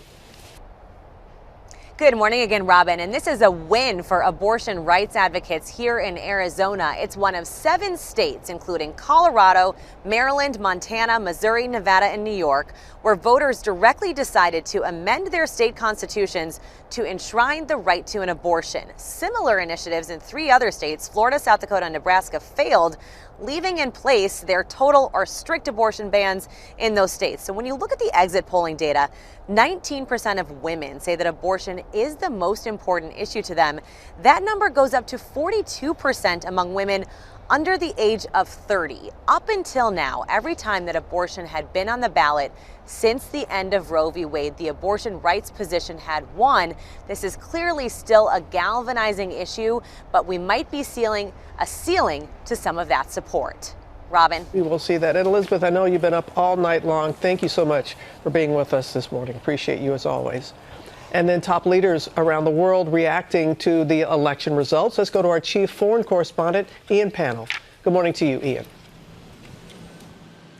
Good morning again, Robin. And this is a win for abortion rights advocates here in Arizona. It's one of 7 states, including Colorado, Maryland, Montana, Missouri, Nevada, and New York, where voters directly decided to amend their state constitutions to enshrine the right to an abortion. Similar initiatives in 3 other states, Florida, South Dakota, and Nebraska, failed, leaving in place their total or strict abortion bans in those states. So when you look at the exit polling data, 19% of women say that abortion is the most important issue to them. That number goes up to 42% among women under the age of 30. Up until now, every time that abortion had been on the ballot since the end of Roe v. Wade, the abortion rights position had won. This is clearly still a galvanizing issue, but we might be sealing a ceiling to some of that support. Robin. We will see that. And Elizabeth, I know you've been up all night long. Thank you so much for being with us this morning. Appreciate you as always. And then top leaders around the world reacting to the election results. Let's go to our chief foreign correspondent, Ian Pannell. Good morning to you, Ian.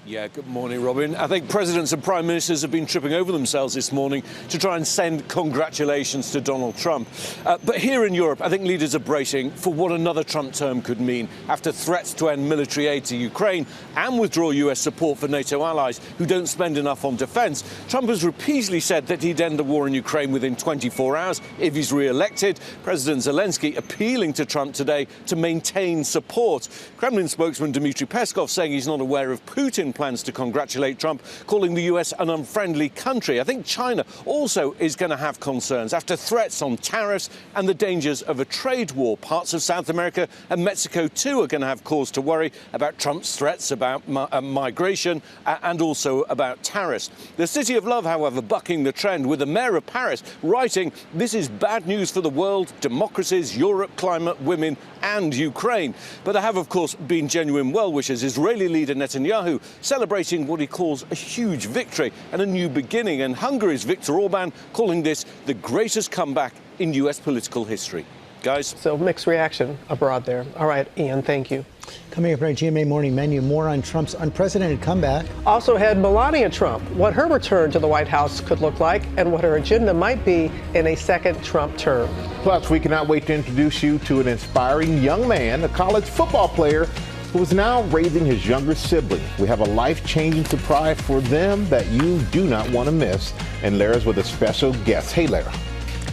Yeah, good morning, Robin. I think presidents and prime ministers have been tripping over themselves this morning to try and send congratulations to Donald Trump. But here in Europe, I think leaders are bracing for what another Trump term could mean after threats to end military aid to Ukraine and withdraw US support for NATO allies who don't spend enough on defense. Trump has repeatedly said that he'd end the war in Ukraine within 24 hours if he's re-elected. President Zelensky appealing to Trump today to maintain support. Kremlin spokesman Dmitry Peskov saying he's not aware of Putin plans to congratulate Trump, calling the US an unfriendly country. I think China also is going to have concerns after threats on tariffs and the dangers of a trade war. Parts of South America and Mexico too are going to have cause to worry about Trump's threats about migration and also about tariffs. The City of Love, however, bucking the trend with the mayor of Paris writing, "This is bad news for the world, democracies, Europe, climate, women and Ukraine." But there have, of course, been genuine well-wishers. Israeli leader Netanyahu celebrating what he calls a huge victory and a new beginning. And Hungary's Viktor Orban calling this the greatest comeback in US political history. Guys. So mixed reaction abroad there. All right, Ian, thank you. Coming up in our GMA Morning Menu, more on Trump's unprecedented comeback. Also had Melania Trump, what her return to the White House could look like and what her agenda might be in a second Trump term. Plus, we cannot wait to introduce you to an inspiring young man, a college football player who is now raising his younger sibling. We have a life-changing surprise for them that you do not want to miss. And Lara's with a special guest. Hey, Lara.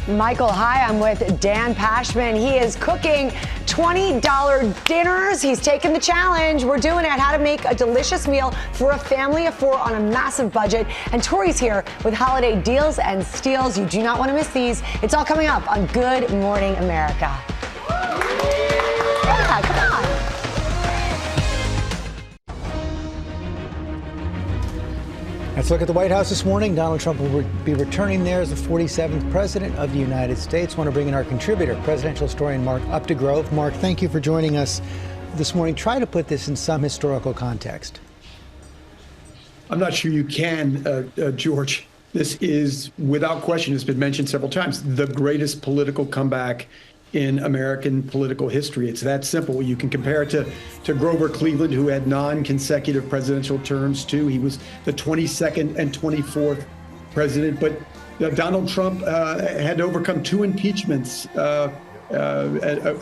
Michael, hi, I'm with Dan Pashman. He is cooking $20 dinners. He's taken the challenge. We're doing it. How to make a delicious meal for a family of 4 on a massive budget. And Tori's here with holiday deals and steals. You do not want to miss these. It's all coming up on Good Morning America. Yeah, come on. Let's look at the White House this morning. Donald Trump will be returning there as the 47th president of the United States. I want to bring in our contributor, presidential historian Mark Updegrove. Mark, thank you for joining us this morning. Try to put this in some historical context. I'm not sure you can, George. This is, without question, it's been mentioned several times, the greatest political comeback in American political history. It's that simple. You can compare it to Grover Cleveland, who had non-consecutive presidential terms too. He was the 22nd and 24th president. But Donald Trump had to overcome 2 impeachments, a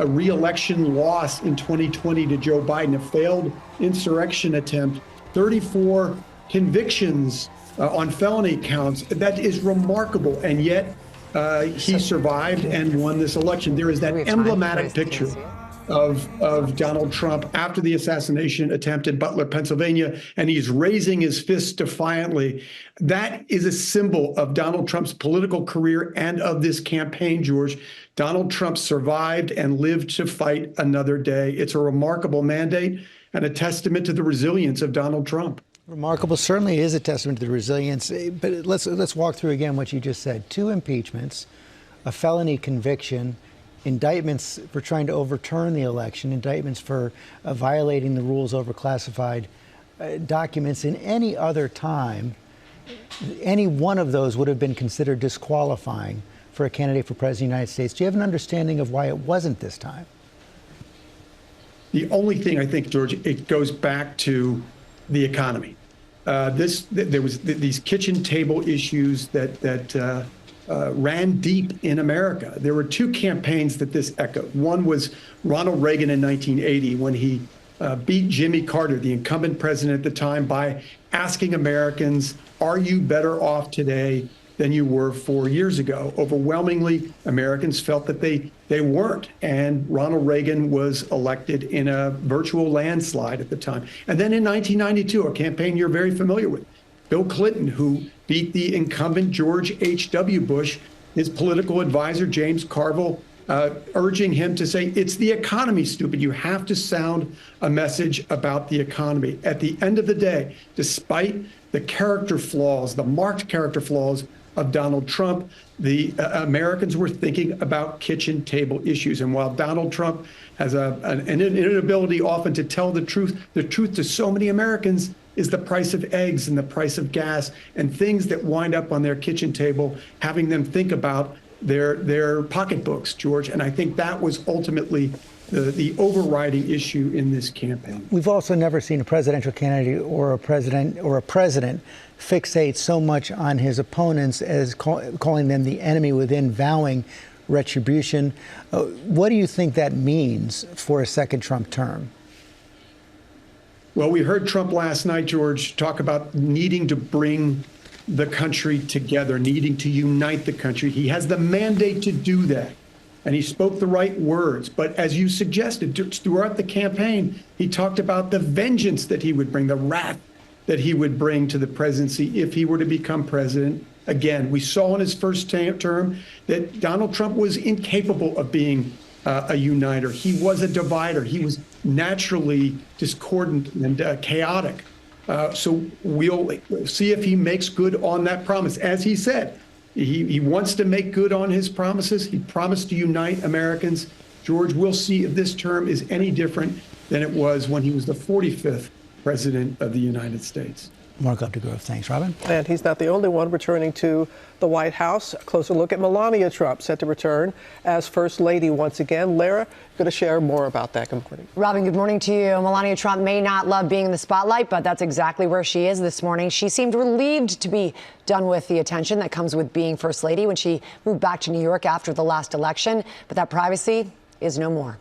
re-election loss in 2020 to Joe Biden, a failed insurrection attempt, 34 convictions on felony counts. That is remarkable. And yet, he survived and won this election. There is that emblematic picture of Donald Trump after the assassination attempt in Butler, Pennsylvania, and he's raising his fist defiantly. That is a symbol of Donald Trump's political career and of this campaign, George. Donald Trump survived and lived to fight another day. It's a remarkable mandate and a testament to the resilience of Donald Trump. Remarkable, certainly is a testament to the resilience. But let's walk through again what you just said. 2 impeachments, a felony conviction, indictments for trying to overturn the election, indictments for violating the rules over classified documents. In any other time, any one of those would have been considered disqualifying for a candidate for president of the United States. Do you have an understanding of why it wasn't this time? The only thing I think, George, it goes back to the economy. There was these kitchen table issues that ran deep in America. There were 2 campaigns that this echoed. One was Ronald Reagan in 1980 when he beat Jimmy Carter, the incumbent president at the time, by asking Americans, are you better off today than you were 4 years ago. Overwhelmingly, Americans felt that they weren't. And Ronald Reagan was elected in a virtual landslide at the time. And then in 1992, a campaign you're very familiar with, Bill Clinton, who beat the incumbent George H.W. Bush, his political advisor, James Carville, urging him to say, it's the economy, stupid. You have to sound a message about the economy. At the end of the day, despite the character flaws, the marked character flaws of Donald Trump, the Americans were thinking about kitchen table issues. And while Donald Trump has an inability often to tell the truth to so many Americans is the price of eggs and the price of gas and things that wind up on their kitchen table, having them think about their pocketbooks, George. And I think that was ultimately the overriding issue in this campaign. We've also never seen a presidential candidate or a president fixate so much on his opponents as calling them the enemy within, vowing retribution. What do you think that means for a second Trump term? Well, we heard Trump last night, George, talk about needing to bring the country together, needing to unite the country. He has the mandate to do that. And he spoke the right words. But as you suggested, throughout the campaign, he talked about the vengeance that he would bring, the wrath that he would bring to the presidency if he were to become president. Again, we saw in his first term that Donald Trump was incapable of being a uniter. He was a divider. He was naturally discordant and chaotic. So we'll see if he makes good on that promise. As he said, he wants to make good on his promises. He promised to unite Americans. George, we'll see if this term is any different than it was when he was the 45th president of the United States. Mark Updegrove, thanks. Robin? And he's not the only one returning to the White House. A closer look at Melania Trump, set to return as First Lady once again. Lara, going to share more about that. Good morning. Robin, good morning to you. Melania Trump may not love being in the spotlight, but that's exactly where she is this morning. She seemed relieved to be done with the attention that comes with being First Lady when she moved back to New York after the last election. But that privacy is no more.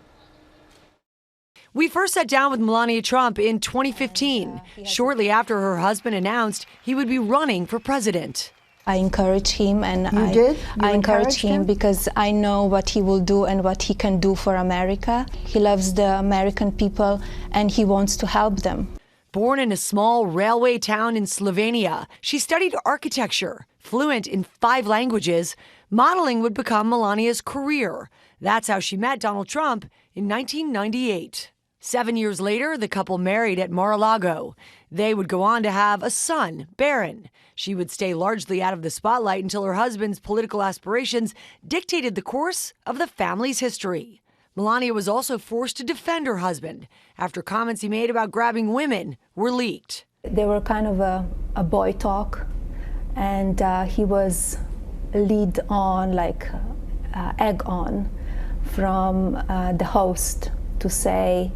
We first sat down with Melania Trump in 2015, shortly after her husband announced he would be running for president. I encourage him, and I encourage him because I know what he will do and what he can do for America. He loves the American people and he wants to help them. Born in a small railway town in Slovenia, she studied architecture. Fluent in 5 languages, modeling would become Melania's career. That's how she met Donald Trump in 1998. 7 years later, the couple married at Mar-a-Lago. They would go on to have a son, Barron. She would stay largely out of the spotlight until her husband's political aspirations dictated the course of the family's history. Melania was also forced to defend her husband after comments he made about grabbing women were leaked. They were kind of a boy talk, and he was lead on, like egg on, from the host to say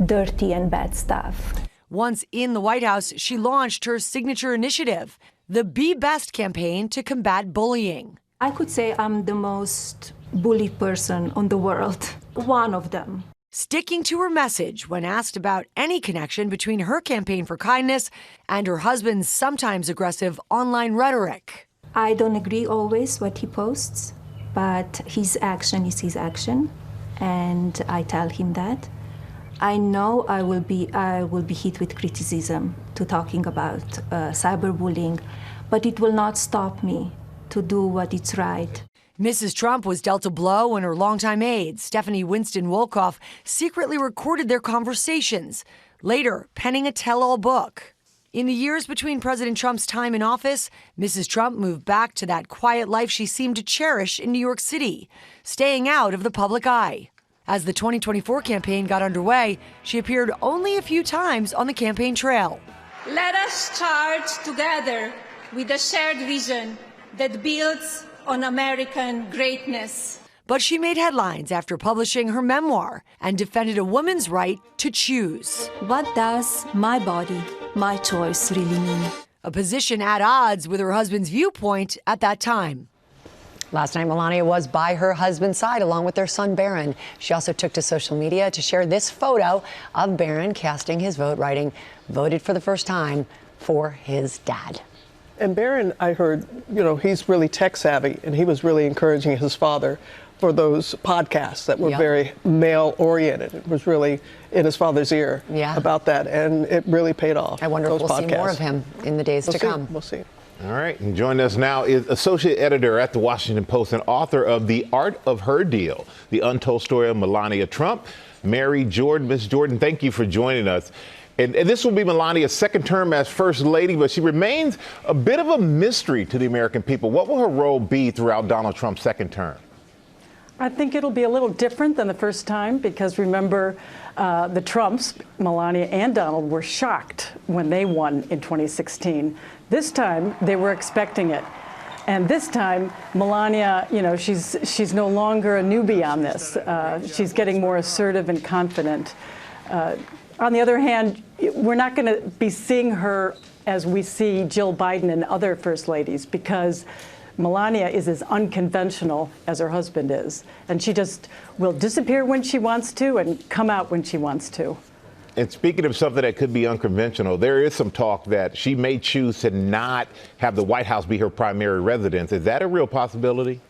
dirty and bad stuff. Once in the White House, she launched her signature initiative, the Be Best campaign to combat bullying. I could say I'm the most bullied person on the world, one of them. Sticking to her message when asked about any connection between her campaign for kindness and her husband's sometimes aggressive online rhetoric. I don't agree always what he posts, but his action is his action, and I tell him that. I know I will be hit with criticism to talking about cyberbullying, but it will not stop me to do what is right. Mrs. Trump was dealt a blow when her longtime aide, Stephanie Winston Wolkoff, secretly recorded their conversations, later penning a tell-all book. In the years between President Trump's time in office, Mrs. Trump moved back to that quiet life she seemed to cherish in New York City, staying out of the public eye. As the 2024 campaign got underway, she appeared only a few times on the campaign trail. Let us start together with a shared vision that builds on American greatness. But she made headlines after publishing her memoir and defended a woman's right to choose. What does my body, my choice really mean? A position at odds with her husband's viewpoint at that time. Last night, Melania was by her husband's side along with their son, Barron. She also took to social media to share this photo of Barron casting his vote, writing, "Voted for the first time for his dad." And Barron, I heard, he's really tech savvy, and he was really encouraging his father for those podcasts that were very male oriented. It was really in his father's ear about that, and it really paid off. I wonder if we'll see more of him in the days to come. We'll see. All right, and joining us now is associate editor at the Washington Post and author of The Art of Her Deal, the untold story of Melania Trump, Mary Jordan. Ms. Jordan, thank you for joining us. And this will be Melania's second term as First Lady, but she remains a bit of a mystery to the American people. What will her role be throughout Donald Trump's second term? I think it'll be a little different than the first time because remember, the Trumps, Melania and Donald, were shocked when they won in 2016. This time, they were expecting it. And this time, Melania, she's no longer a newbie on this. She's getting more assertive and confident. On the other hand, we're not going to be seeing her as we see Jill Biden and other first ladies because Melania is as unconventional as her husband is. And she just will disappear when she wants to and come out when she wants to. And speaking of something that could be unconventional, there is some talk that she may choose to not have the White House be her primary residence. Is that a real possibility?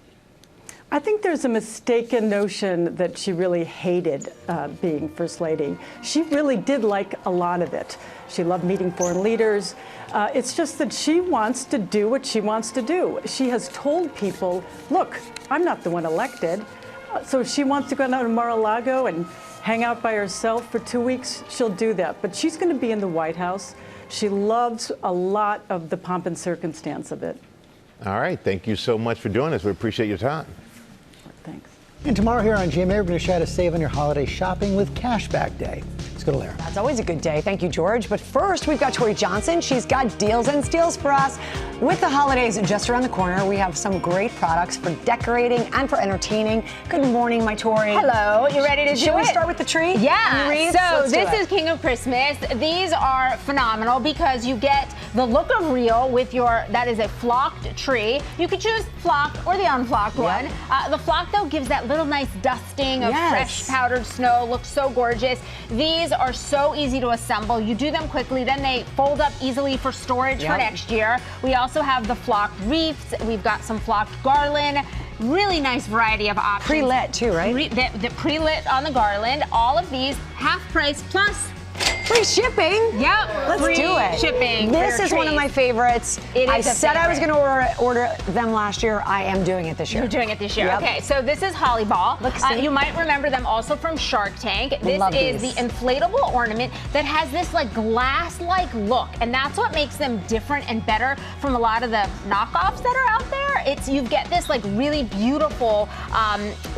I think there's a mistaken notion that she really hated being First Lady. She really did like a lot of it. She loved meeting foreign leaders. It's just that she wants to do what she wants to do. She has told people, look, I'm not the one elected. So if she wants to go down to Mar-a-Lago and hang out by herself for 2 weeks, she'll do that. But she's going to be in the White House. She loves a lot of the pomp and circumstance of it. All right. Thank you so much for joining us. We appreciate your time. Thanks. And tomorrow here on GMA, we're going to show you how to save on your holiday shopping with Cashback Day. Let's go to Lara. That's always a good day. Thank you, George. But first, we've got Tori Johnson. She's got deals and steals for us. With the holidays just around the corner, we have some great products for decorating and for entertaining. Good morning, my Tori. Hello. You ready to do it? Should we start with the tree? Yeah. So Let's this do it. is King of Christmas. These are phenomenal because you get the look of real with that is a flocked tree. You could choose flocked or the unflocked one. The flocked, though, gives that little nice dusting of fresh powdered snow. Looks so gorgeous. These are so easy to assemble. You do them quickly, then they fold up easily for storage for next year. We also have the flocked wreaths. We've got some flocked garland. Really nice variety of options. Pre-lit too, right? The pre-lit on the garland. All of these half price plus free shipping. Yep. Let's free do it. Shipping. This is one of my favorites. I said I was going to order them last year. I am doing it this year. You're doing it this year. Yep. Okay, so this is Holly Ball. You might remember them also from Shark Tank. This is the inflatable ornament that has this like glass-like look, and that's what makes them different and better from a lot of the knockoffs that are out there. You get this like really beautiful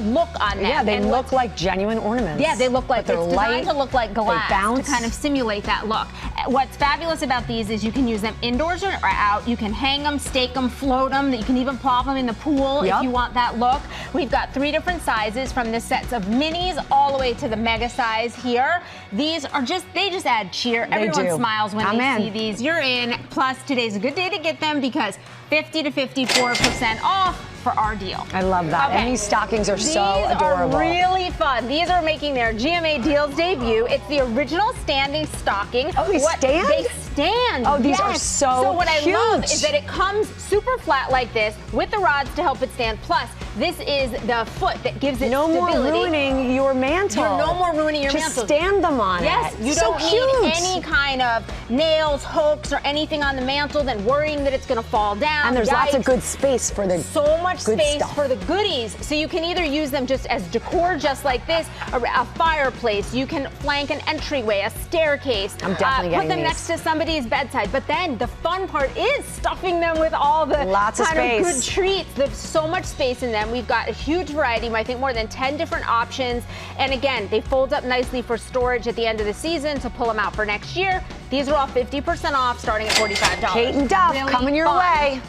look on them. Yeah, they look like genuine ornaments. Yeah, they look like they're designed to look like glass. They bounce. To kind of simulate that look. What's fabulous about these is you can use them indoors or out. You can hang them, stake them, float them. You can even plop them in the pool if you want that look. We've got 3 different sizes from the sets of minis all the way to the mega size here. These are they just add cheer. Everyone smiles when they see these. You're in. Plus, today's a good day to get them because 50 to 54% off for our deal. I love that. And these stockings are so adorable. These are really fun. These are making their GMA Deals debut. It's the original standing stocking. Oh, they stand? They stand. Oh, these are so what cute. I love is that it comes super flat like this with the rods to help it stand. Plus, this is the foot that gives it stability. No more ruining your mantle. You're no more ruining your mantle. Just stand them on yes, it. You don't need any kind of nails, hooks, or anything on the mantle, then worrying that it's going to fall down. And there's lots of good space for the so much space stuff. for the goodies. So you can either use them just as decor, just like this, a fireplace. You can flank an entryway, a staircase. I'm definitely put them next to somebody's bedside. But then the fun part is stuffing them with all the lots of space. Good treats. There's so much space in them. We've got a huge variety. I think more than 10 different options. And again, they fold up nicely for storage at the end of the season to pull them out for next year. These are all 50% off, starting at $45. Kate and Duff really coming your fun. way.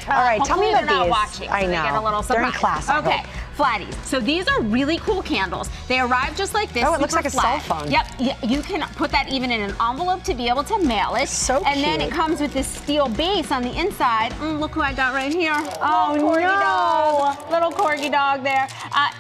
All right, tell me about they're not these. watching, so I know. they get a little They're in surprise. class. I Okay. hope. Flatties. So these are really cool candles. They arrive just like this. Oh, it looks super like a flat. cell phone. Yep. Yeah, you can put that even in an envelope to be able to mail it. So And then cute. it comes with this steel base on the inside. Look who I got right here. Oh, corgi no. dog. Little corgi dog there.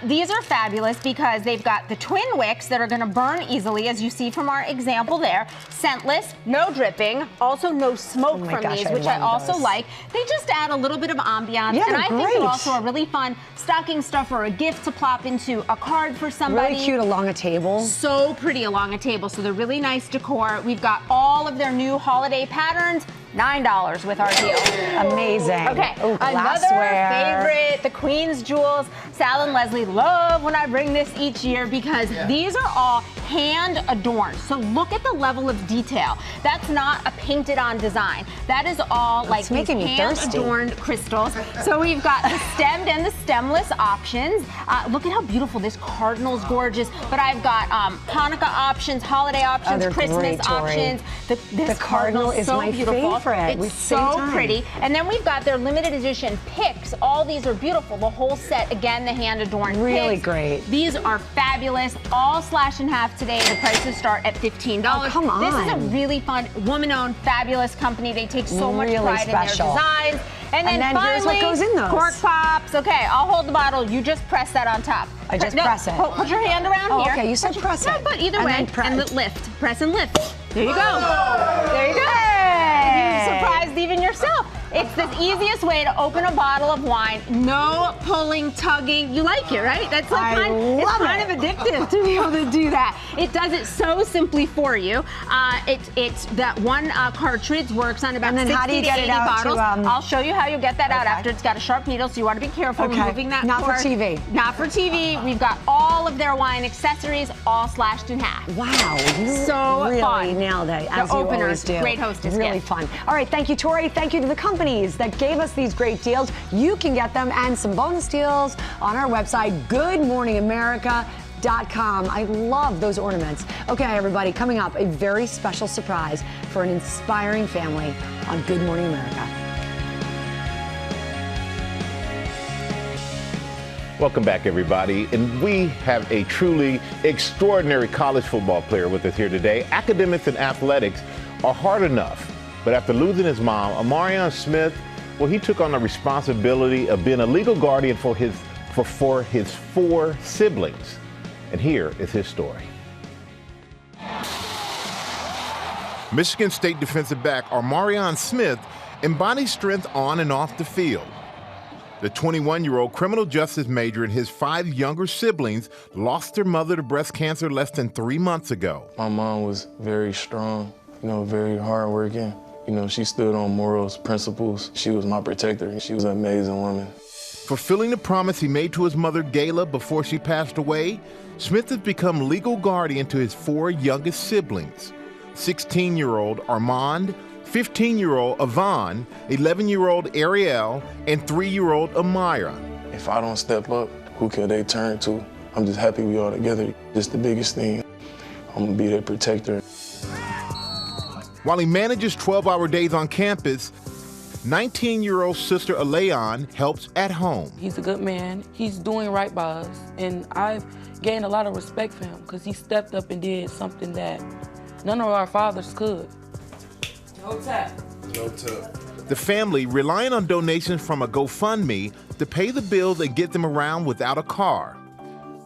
These are fabulous because they've got the twin wicks that are going to burn easily, as you see from our example there. Scentless, no dripping, also no smoke Oh my from gosh, these, I which I love also those. like. They just add a little bit of ambiance. Yeah, and they're I think great. they're also a really fun stocking stuffer, a gift to plop into a card for somebody. Really cute along a table. So pretty along a table. So they're really nice decor. We've got all of their new holiday patterns. $9 with our deal. Amazing. Okay, Ooh, another glassware. favorite, the Queen's Jewels. Sal and Leslie love when I bring this each year because these are all hand adorned. So look at the level of detail. That's not a painted on design. That is all like making me hand thirsty. adorned crystals. So we've got the stemmed and the stemless options. Look at how beautiful this cardinal's gorgeous. But I've got Hanukkah options, holiday options, they're Christmas great, Tori. options. This cardinal is so my beautiful. favorite. It's With same so time. pretty. And then we've got their limited edition picks. All these are beautiful. The whole set, again, the hand adorned Really picks. great. These are fabulous. All slash and half today. The prices start at $15. Oh, come on. This is a really fun, woman-owned, fabulous company. They take so much Really pride special. in their designs. And then And then here's what finally, goes in those. cork pops. Okay, I'll hold the bottle. You just press that on top. I just press it. Put your hand around Oh, here. okay, you said press No, it. but either And way, then press. and lift. Press and lift. There you go. There you go. You surprised even yourself. It's the easiest way to open a bottle of wine. No pulling, tugging. You like it, right? That's like it's kind of addictive to be able to do that. It does it so simply for you. It's that one cartridge works on about And then 60 how do you to get it 80 out to, bottles. I'll show you how you get that out after. It's got a sharp needle, so you want to be careful removing that Not cord. for TV. Not for TV. We've got all of their wine accessories all slashed in half. Wow, you So really fun. nailed it, as The you openers, always do. great hostess Really gift. fun. All right, thank you, Tori. Thank you to the companies that gave us these great deals. You can get them and some bonus deals on our website, goodmorningamerica.com. I love those ornaments. Okay, everybody, coming up, a very special surprise for an inspiring family on Good Morning America. Welcome back, everybody. And we have a truly extraordinary college football player with us here today. Academics and athletics are hard enough, but after losing his mom, Armorion Smith, well, he took on the responsibility of being a legal guardian for his 4 siblings. And here is his story. Michigan State defensive back Armorion Smith embodies strength on and off the field. The 21-year-old criminal justice major and his 5 younger siblings lost their mother to breast cancer less than 3 months ago. My mom was very strong, very hardworking. She stood on morals, principles. She was my protector. She was an amazing woman. Fulfilling the promise he made to his mother, Gayla, before she passed away, Smith has become legal guardian to his 4 youngest siblings, 16-year-old Armand, 15-year-old Yvonne, 11-year-old Ariel, and 3-year-old Amira. If I don't step up, who can they turn to? I'm just happy we all together. Just the biggest thing. I'm gonna be their protector. While he manages 12-hour days on campus, 19-year-old sister Aleon helps at home. He's a good man. He's doing right by us. And I've gained a lot of respect for him because he stepped up and did something that none of our fathers could. No tap. No tap. The family, relying on donations from a GoFundMe to pay the bills and get them around without a car.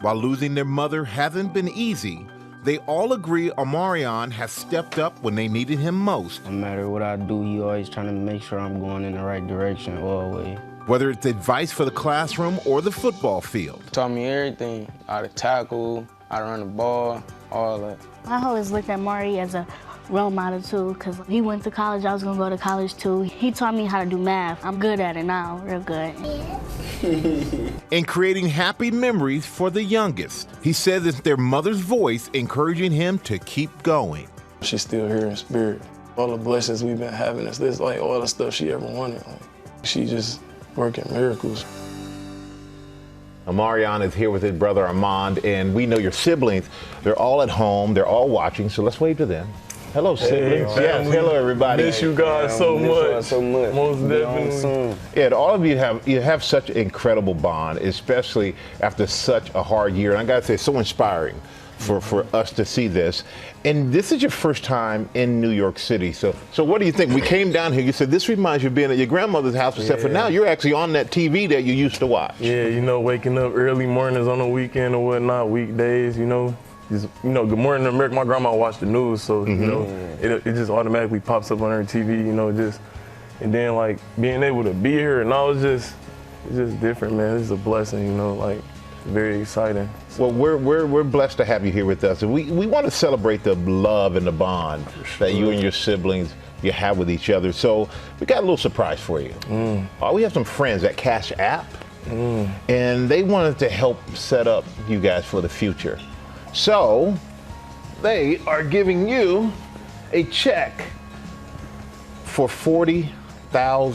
While losing their mother hasn't been easy, they all agree Armorion has stepped up when they needed him most. No matter what I do, he always trying to make sure I'm going in the right direction always. Whether it's advice for the classroom or the football field. Taught me everything, how to tackle, how to run the ball, all that. I always looked at Maury as a role model too, because he went to college, I was gonna go to college too. He taught me how to do math. I'm good at it now, real good. And creating happy memories for the youngest. He says it's their mother's voice encouraging him to keep going. She's still here in spirit. All the blessings we've been having is this, like all the stuff she ever wanted. She just working miracles. Armorion is here with his brother Armand, and we know your siblings. They're all at home. They're all watching, so let's wave to them. Hello, siblings. Hey, yes, hello, everybody. Miss you guys so much. Most definitely. Yeah, all of you have such an incredible bond, especially after such a hard year. And I got to say, it's so inspiring for us to see this. And this is your first time in New York City. So what do you think? We came down here. You said this reminds you of being at your grandmother's house, except for now you're actually on that TV that you used to watch. Yeah, you know, waking up early mornings on the weekend or whatnot, weekdays, you know. Just, you know, Good Morning America, my grandma watched the news, so, you know, it just automatically pops up on her TV, you know, and then, like, being able to be here and all, it's just different, man. It's a blessing, you know, like, very exciting. Well, we're blessed to have you here with us. And we want to celebrate the love and the bond that you and your siblings you have with each other. So we got a little surprise for you. We have some friends at CashApp, and they wanted to help set up you guys for the future. So they are giving you a check for $40,000. Thank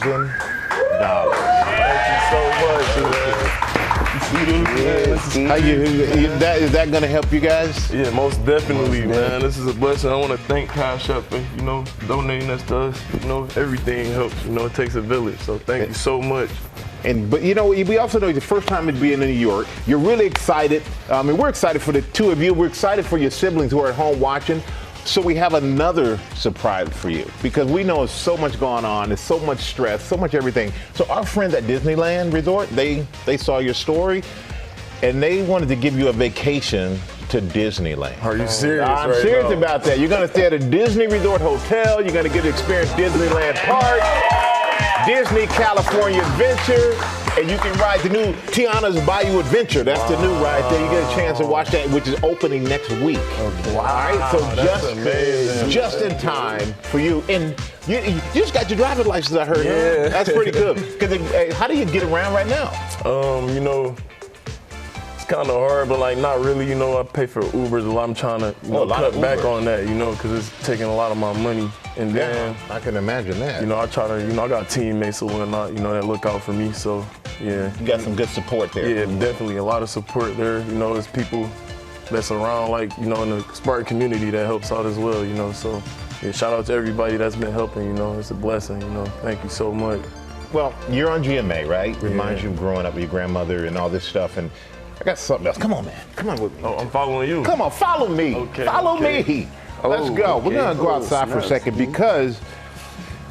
you so much, Is that going to help you guys? Yeah, most definitely, man. This is a blessing. I want to thank CashApp for, you know, donating us to us. You know, everything helps. You know, it takes a village. So thank you so much. But you know, we also know the first time being in New York, you're really excited. And we're excited for the two of you. We're excited for your siblings who are at home watching. So we have another surprise for you because we know there's so much going on. There's so much stress, so much everything. So our friends at Disneyland Resort, they saw your story and they wanted to give you a vacation to Disneyland. Are you serious? I'm serious about that. You're going to stay at a Disney Resort hotel. You're going to get to experience Disneyland Park, Disney California Adventure, and you can ride the new Tiana's Bayou Adventure. That's the new ride there. You get a chance to watch that, which is opening next week. All right, so just in time for you. And you just got your driver's license, I heard. Yeah. That's pretty good. Because how do you get around right now? You know, it's kind of hard, but like not really. You know, I pay for Ubers a lot. I'm trying to cut back on that, you know, because it's taking a lot of my money. And then I can imagine that. You know, I try to, you know, I got teammates or whatnot, you know, that look out for me. So, yeah. You got some good support there. Yeah, definitely a lot of support there. You know, there's people that's around, like, you know, in the Spartan community that helps out as well, you know. So, yeah, shout out to everybody that's been helping, you know. It's a blessing, you know. Thank you so much. Well, you're on GMA, right? Reminds you of growing up with your grandmother and all this stuff. And I got something else. Come on, man. Come on with me. Oh, I'm following you. Come on, follow me. Okay. Follow me. Let's go. We're going to go outside for a second because,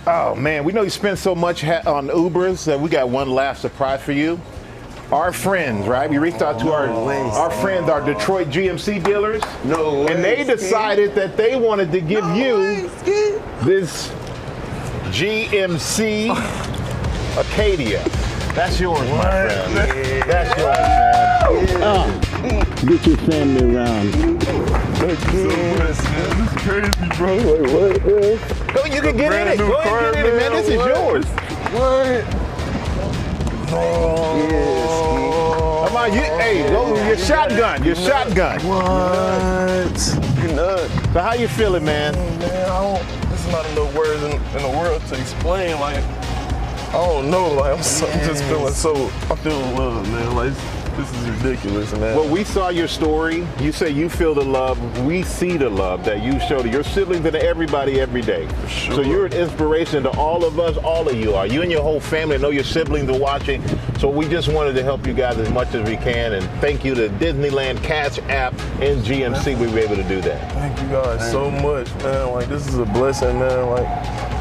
oh, man, we know you spend so much on Ubers that we got one last surprise for you. Our friends, right? We reached out to our friends, our Detroit GMC dealers. And they decided that they wanted to give you this GMC Acadia. That's yours, my friend. That's yours, man. Get your family around. Thank you so much, man. This is crazy, bro. Like, what, man? Go, you can get in it. Go ahead and get in it, man. This is yours. What? Oh. Yes. Come on, hey, go your shotgun. Your shotgun. What? So how you feeling, man? Man, there's not enough words in the world to explain. Like, I don't know. Like, I'm just feeling I feel love, man. Like, this is ridiculous, man. Well, we saw your story. You say you feel the love. We see the love that you show to your siblings and to everybody every day. Sure. So you're an inspiration to all of us. All of you are. You and your whole family. I know your siblings are watching. So we just wanted to help you guys as much as we can. And thank you to Disneyland, CashApp, and GMC. We were able to do that. Thank you guys so much, man. Like, this is a blessing, man. Like,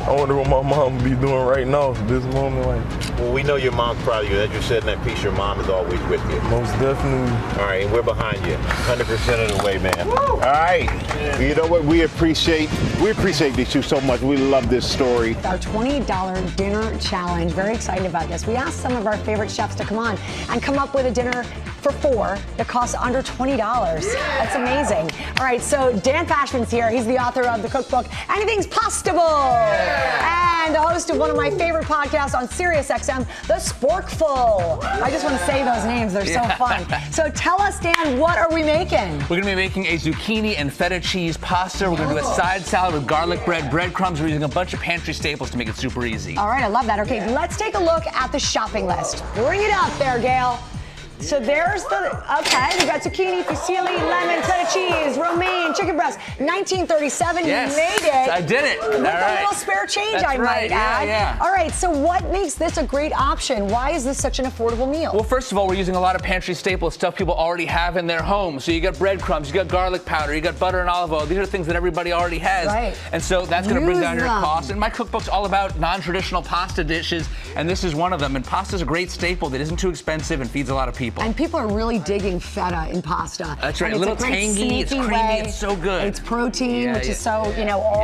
I wonder what my mom would be doing right now for this moment. Like, well, we know your mom's proud of you. As you said in that piece, your mom is always with you. Most definitely. All right, and we're behind you, 100% of the way, man. All right. You know what? We appreciate these two so much. We love this story. Our $20 dinner challenge. Very excited about this. We asked some of our favorite chefs to come on and come up with a dinner for four that costs under $20. That's amazing. All right, so Dan Pashman's here. He's the author of the cookbook, Anything's Pastable, and the host of one of my favorite podcasts on SiriusXM, the Sporkful. I just want to say those names. They're so fun. So tell us, Dan, what are we making? We're going to be making a zucchini and feta cheese pasta. We're going to do a side salad with garlic bread, breadcrumbs. We're using a bunch of pantry staples to make it super easy. All right, I love that. Okay, let's take a look at the shopping list. Bring it up there, Gail. So there's okay, we got zucchini, fusilli, lemon, feta cheese, romaine, chicken breast. 1937, Yes, you made it. I did it. With All right. a little spare change, That's I right. might add. Yeah. All right, so what makes this a great option? Why is this such an affordable meal? Well, first of all, we're using a lot of pantry staples, stuff people already have in their home. So you got breadcrumbs, you got garlic powder, you got butter and olive oil. These are things that everybody already has. Right. And so that's going to bring Use down your them. cost. And my cookbook's all about non-traditional pasta dishes, and this is one of them. And pasta's a great staple that isn't too expensive and feeds a lot of people. And people are really digging feta in pasta. That's right. And A little it's a great tangy, it's sneaky creamy, way. it's so good. It's protein, Yeah, which yeah. is so, all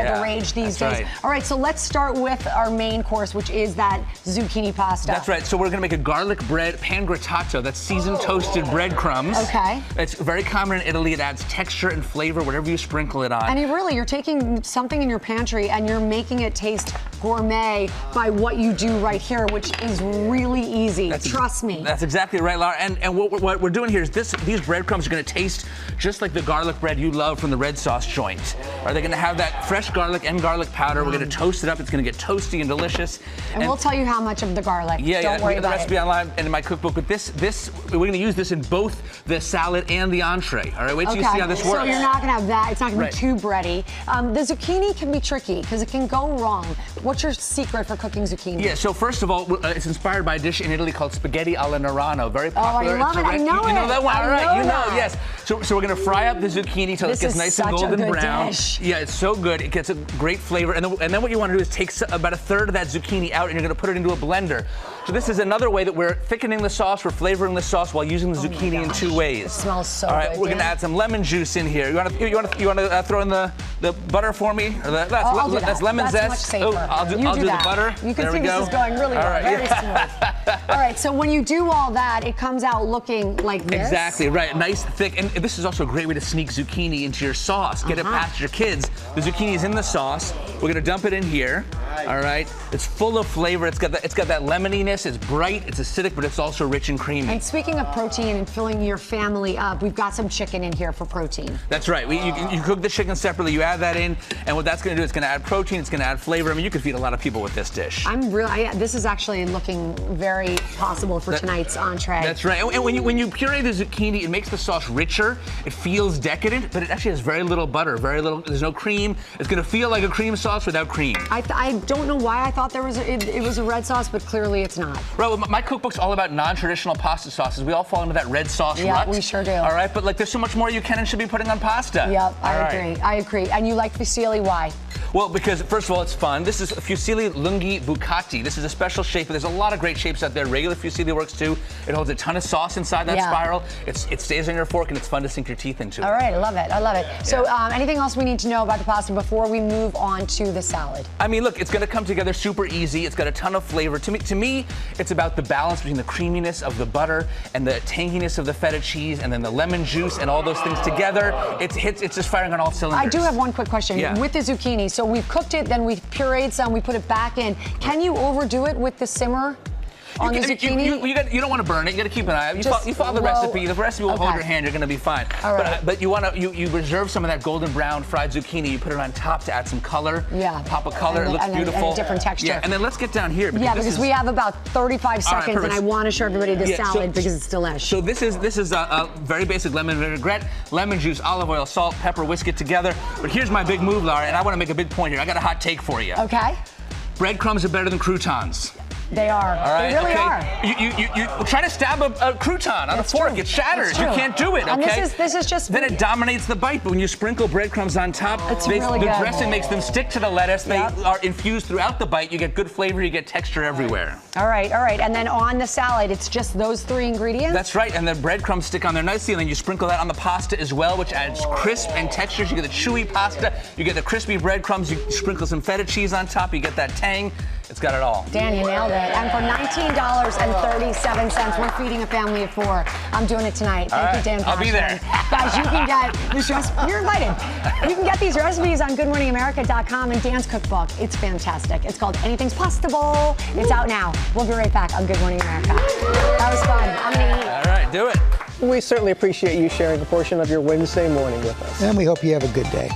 Yeah, the rage these that's days. right. All right, so let's start with our main course, which is that zucchini pasta. That's right. So we're going to make a garlic bread pangrattato. That's seasoned toasted breadcrumbs. Okay. It's very common in Italy. It adds texture and flavor, whatever you sprinkle it on. And you're taking something in your pantry and you're making it taste gourmet by what you do right here, which is really easy. Trust me. That's exactly right, Laura. And what we're doing here is these breadcrumbs are going to taste just like the garlic bread you love from the red sauce joint. Are they going to have that fresh garlic and garlic powder? We're going to toast it up. It's going to get toasty and delicious. And we'll tell you how much of the garlic. Don't worry we got the about recipe it. online and in my cookbook. But this we're going to use this in both the salad and the entree. All right, wait till you see how this works. So you're not going to have that. It's not going Right. to be too bready. The zucchini can be tricky because it can go wrong. What's your secret for cooking zucchini? Yeah, so first of all, it's inspired by a dish in Italy called spaghetti alla Nerano. Very popular. I love it. I know You know that one? I All right, know that. that. Yes. So we're going to fry up the zucchini till This it gets is nice and such a golden good brown. dish. Yeah, it's so good. It gets a great flavor. And then what you want to do is take about a third of that zucchini out and you're going to put it into a blender. So this is another way that we're thickening the sauce, we're flavoring the sauce while using the zucchini in two ways. It smells so All right, good, we're going to Dan. add some lemon juice in here. You want to throw in the butter for me? Or I'll do that. That's lemon That's zest. much safer. Oh, I'll do the that. butter. You can there see we go. this is going really well. All right, Very smooth. All right, so when you do all that, it comes out looking like this. Exactly, right. Nice, thick. And this is also a great way to sneak zucchini into your sauce. Get it past your kids. The zucchini is in the sauce. We're going to dump it in here. All right. It's full of flavor. It's got that lemoniness. It's bright. It's acidic, but it's also rich and creamy. And speaking of protein and filling your family up, we've got some chicken in here for protein. That's right. You cook the chicken separately. You add that in, and what that's going to do is going to add protein. It's going to add flavor. I mean, you could feed a lot of people with this dish. This is actually looking very possible for tonight's entree. That's right. And when you puree the zucchini, it makes the sauce richer. It feels decadent, but it actually has very little butter, very little. There's no cream. It's going to feel like a cream sauce without cream. I don't know why I thought it was a red sauce, but clearly it's not. Right. Well, my cookbook's all about non-traditional pasta sauces. We all fall into that red sauce Yeah, rut. we sure do. All right, but there's so much more you can and should be putting on pasta. Yep, I agree. And you like fusilli? Why? Well, because first of all, it's fun. This is fusilli lunghi bucati. This is a special shape, but there's a lot of great shapes out there. Regular fusilli works too. It holds a ton of sauce inside that spiral. It stays on your fork, and it's fun to sink your teeth into. All right, I love it. So anything else we need to know about the pasta before we move on to the salad? I mean, look, it's going to come together super easy. It's got a ton of flavor. To me, it's about the balance between the creaminess of the butter and the tanginess of the feta cheese, and then the lemon juice and all those things together. It's just firing on all cylinders. I do have one quick question. Yeah. With the zucchini, so we've cooked it, then we've pureed some, we put it back in. Can you overdo it with the simmer? On the zucchini? You don't want to burn it. You got to keep an eye out. You follow the recipe. The recipe will hold your hand. You're going to be fine. All right. But you reserve some of that golden brown fried zucchini. You put it on top to add some color. Yeah. Pop of color. It looks beautiful. And a different texture. Yeah. And then let's get down here. Because we have about 35 seconds, and I want to show everybody the salad because it's delish. So this is a very basic lemon vinaigrette, lemon juice, olive oil, salt, pepper, whisk it together. But here's my big move, Laura, and I want to make a big point here. I got a hot take for you. Okay. Breadcrumbs are better than croutons. They are. All right, they really are. You try to stab a crouton on a fork. It shatters. You can't do it. And okay. this is just. Then it dominates the bite. But when you sprinkle breadcrumbs on top, really the good. dressing makes them stick to the lettuce. They are infused throughout the bite. You get good flavor. You get texture everywhere. All right. And then on the salad, it's just those three ingredients. That's right. And the breadcrumbs stick on there nicely. And then you sprinkle that on the pasta as well, which adds crisp and textures. You get the chewy pasta. You get the crispy breadcrumbs. You sprinkle some feta cheese on top. You get that tang. It's got it all. Dan, you nailed it. And for $19.37, we're feeding a family of 4. I'm doing it tonight. Thank you, Dan Pashman. I'll be there. Guys, you can get this recipe. You're invited. You can get these recipes on GoodMorningAmerica.com and Dan's cookbook. It's fantastic. It's called Anything's Pastable. It's out now. We'll be right back on Good Morning America. That was fun. I'm going to eat. All right, do it. We certainly appreciate you sharing a portion of your Wednesday morning with us. And we hope you have a good day.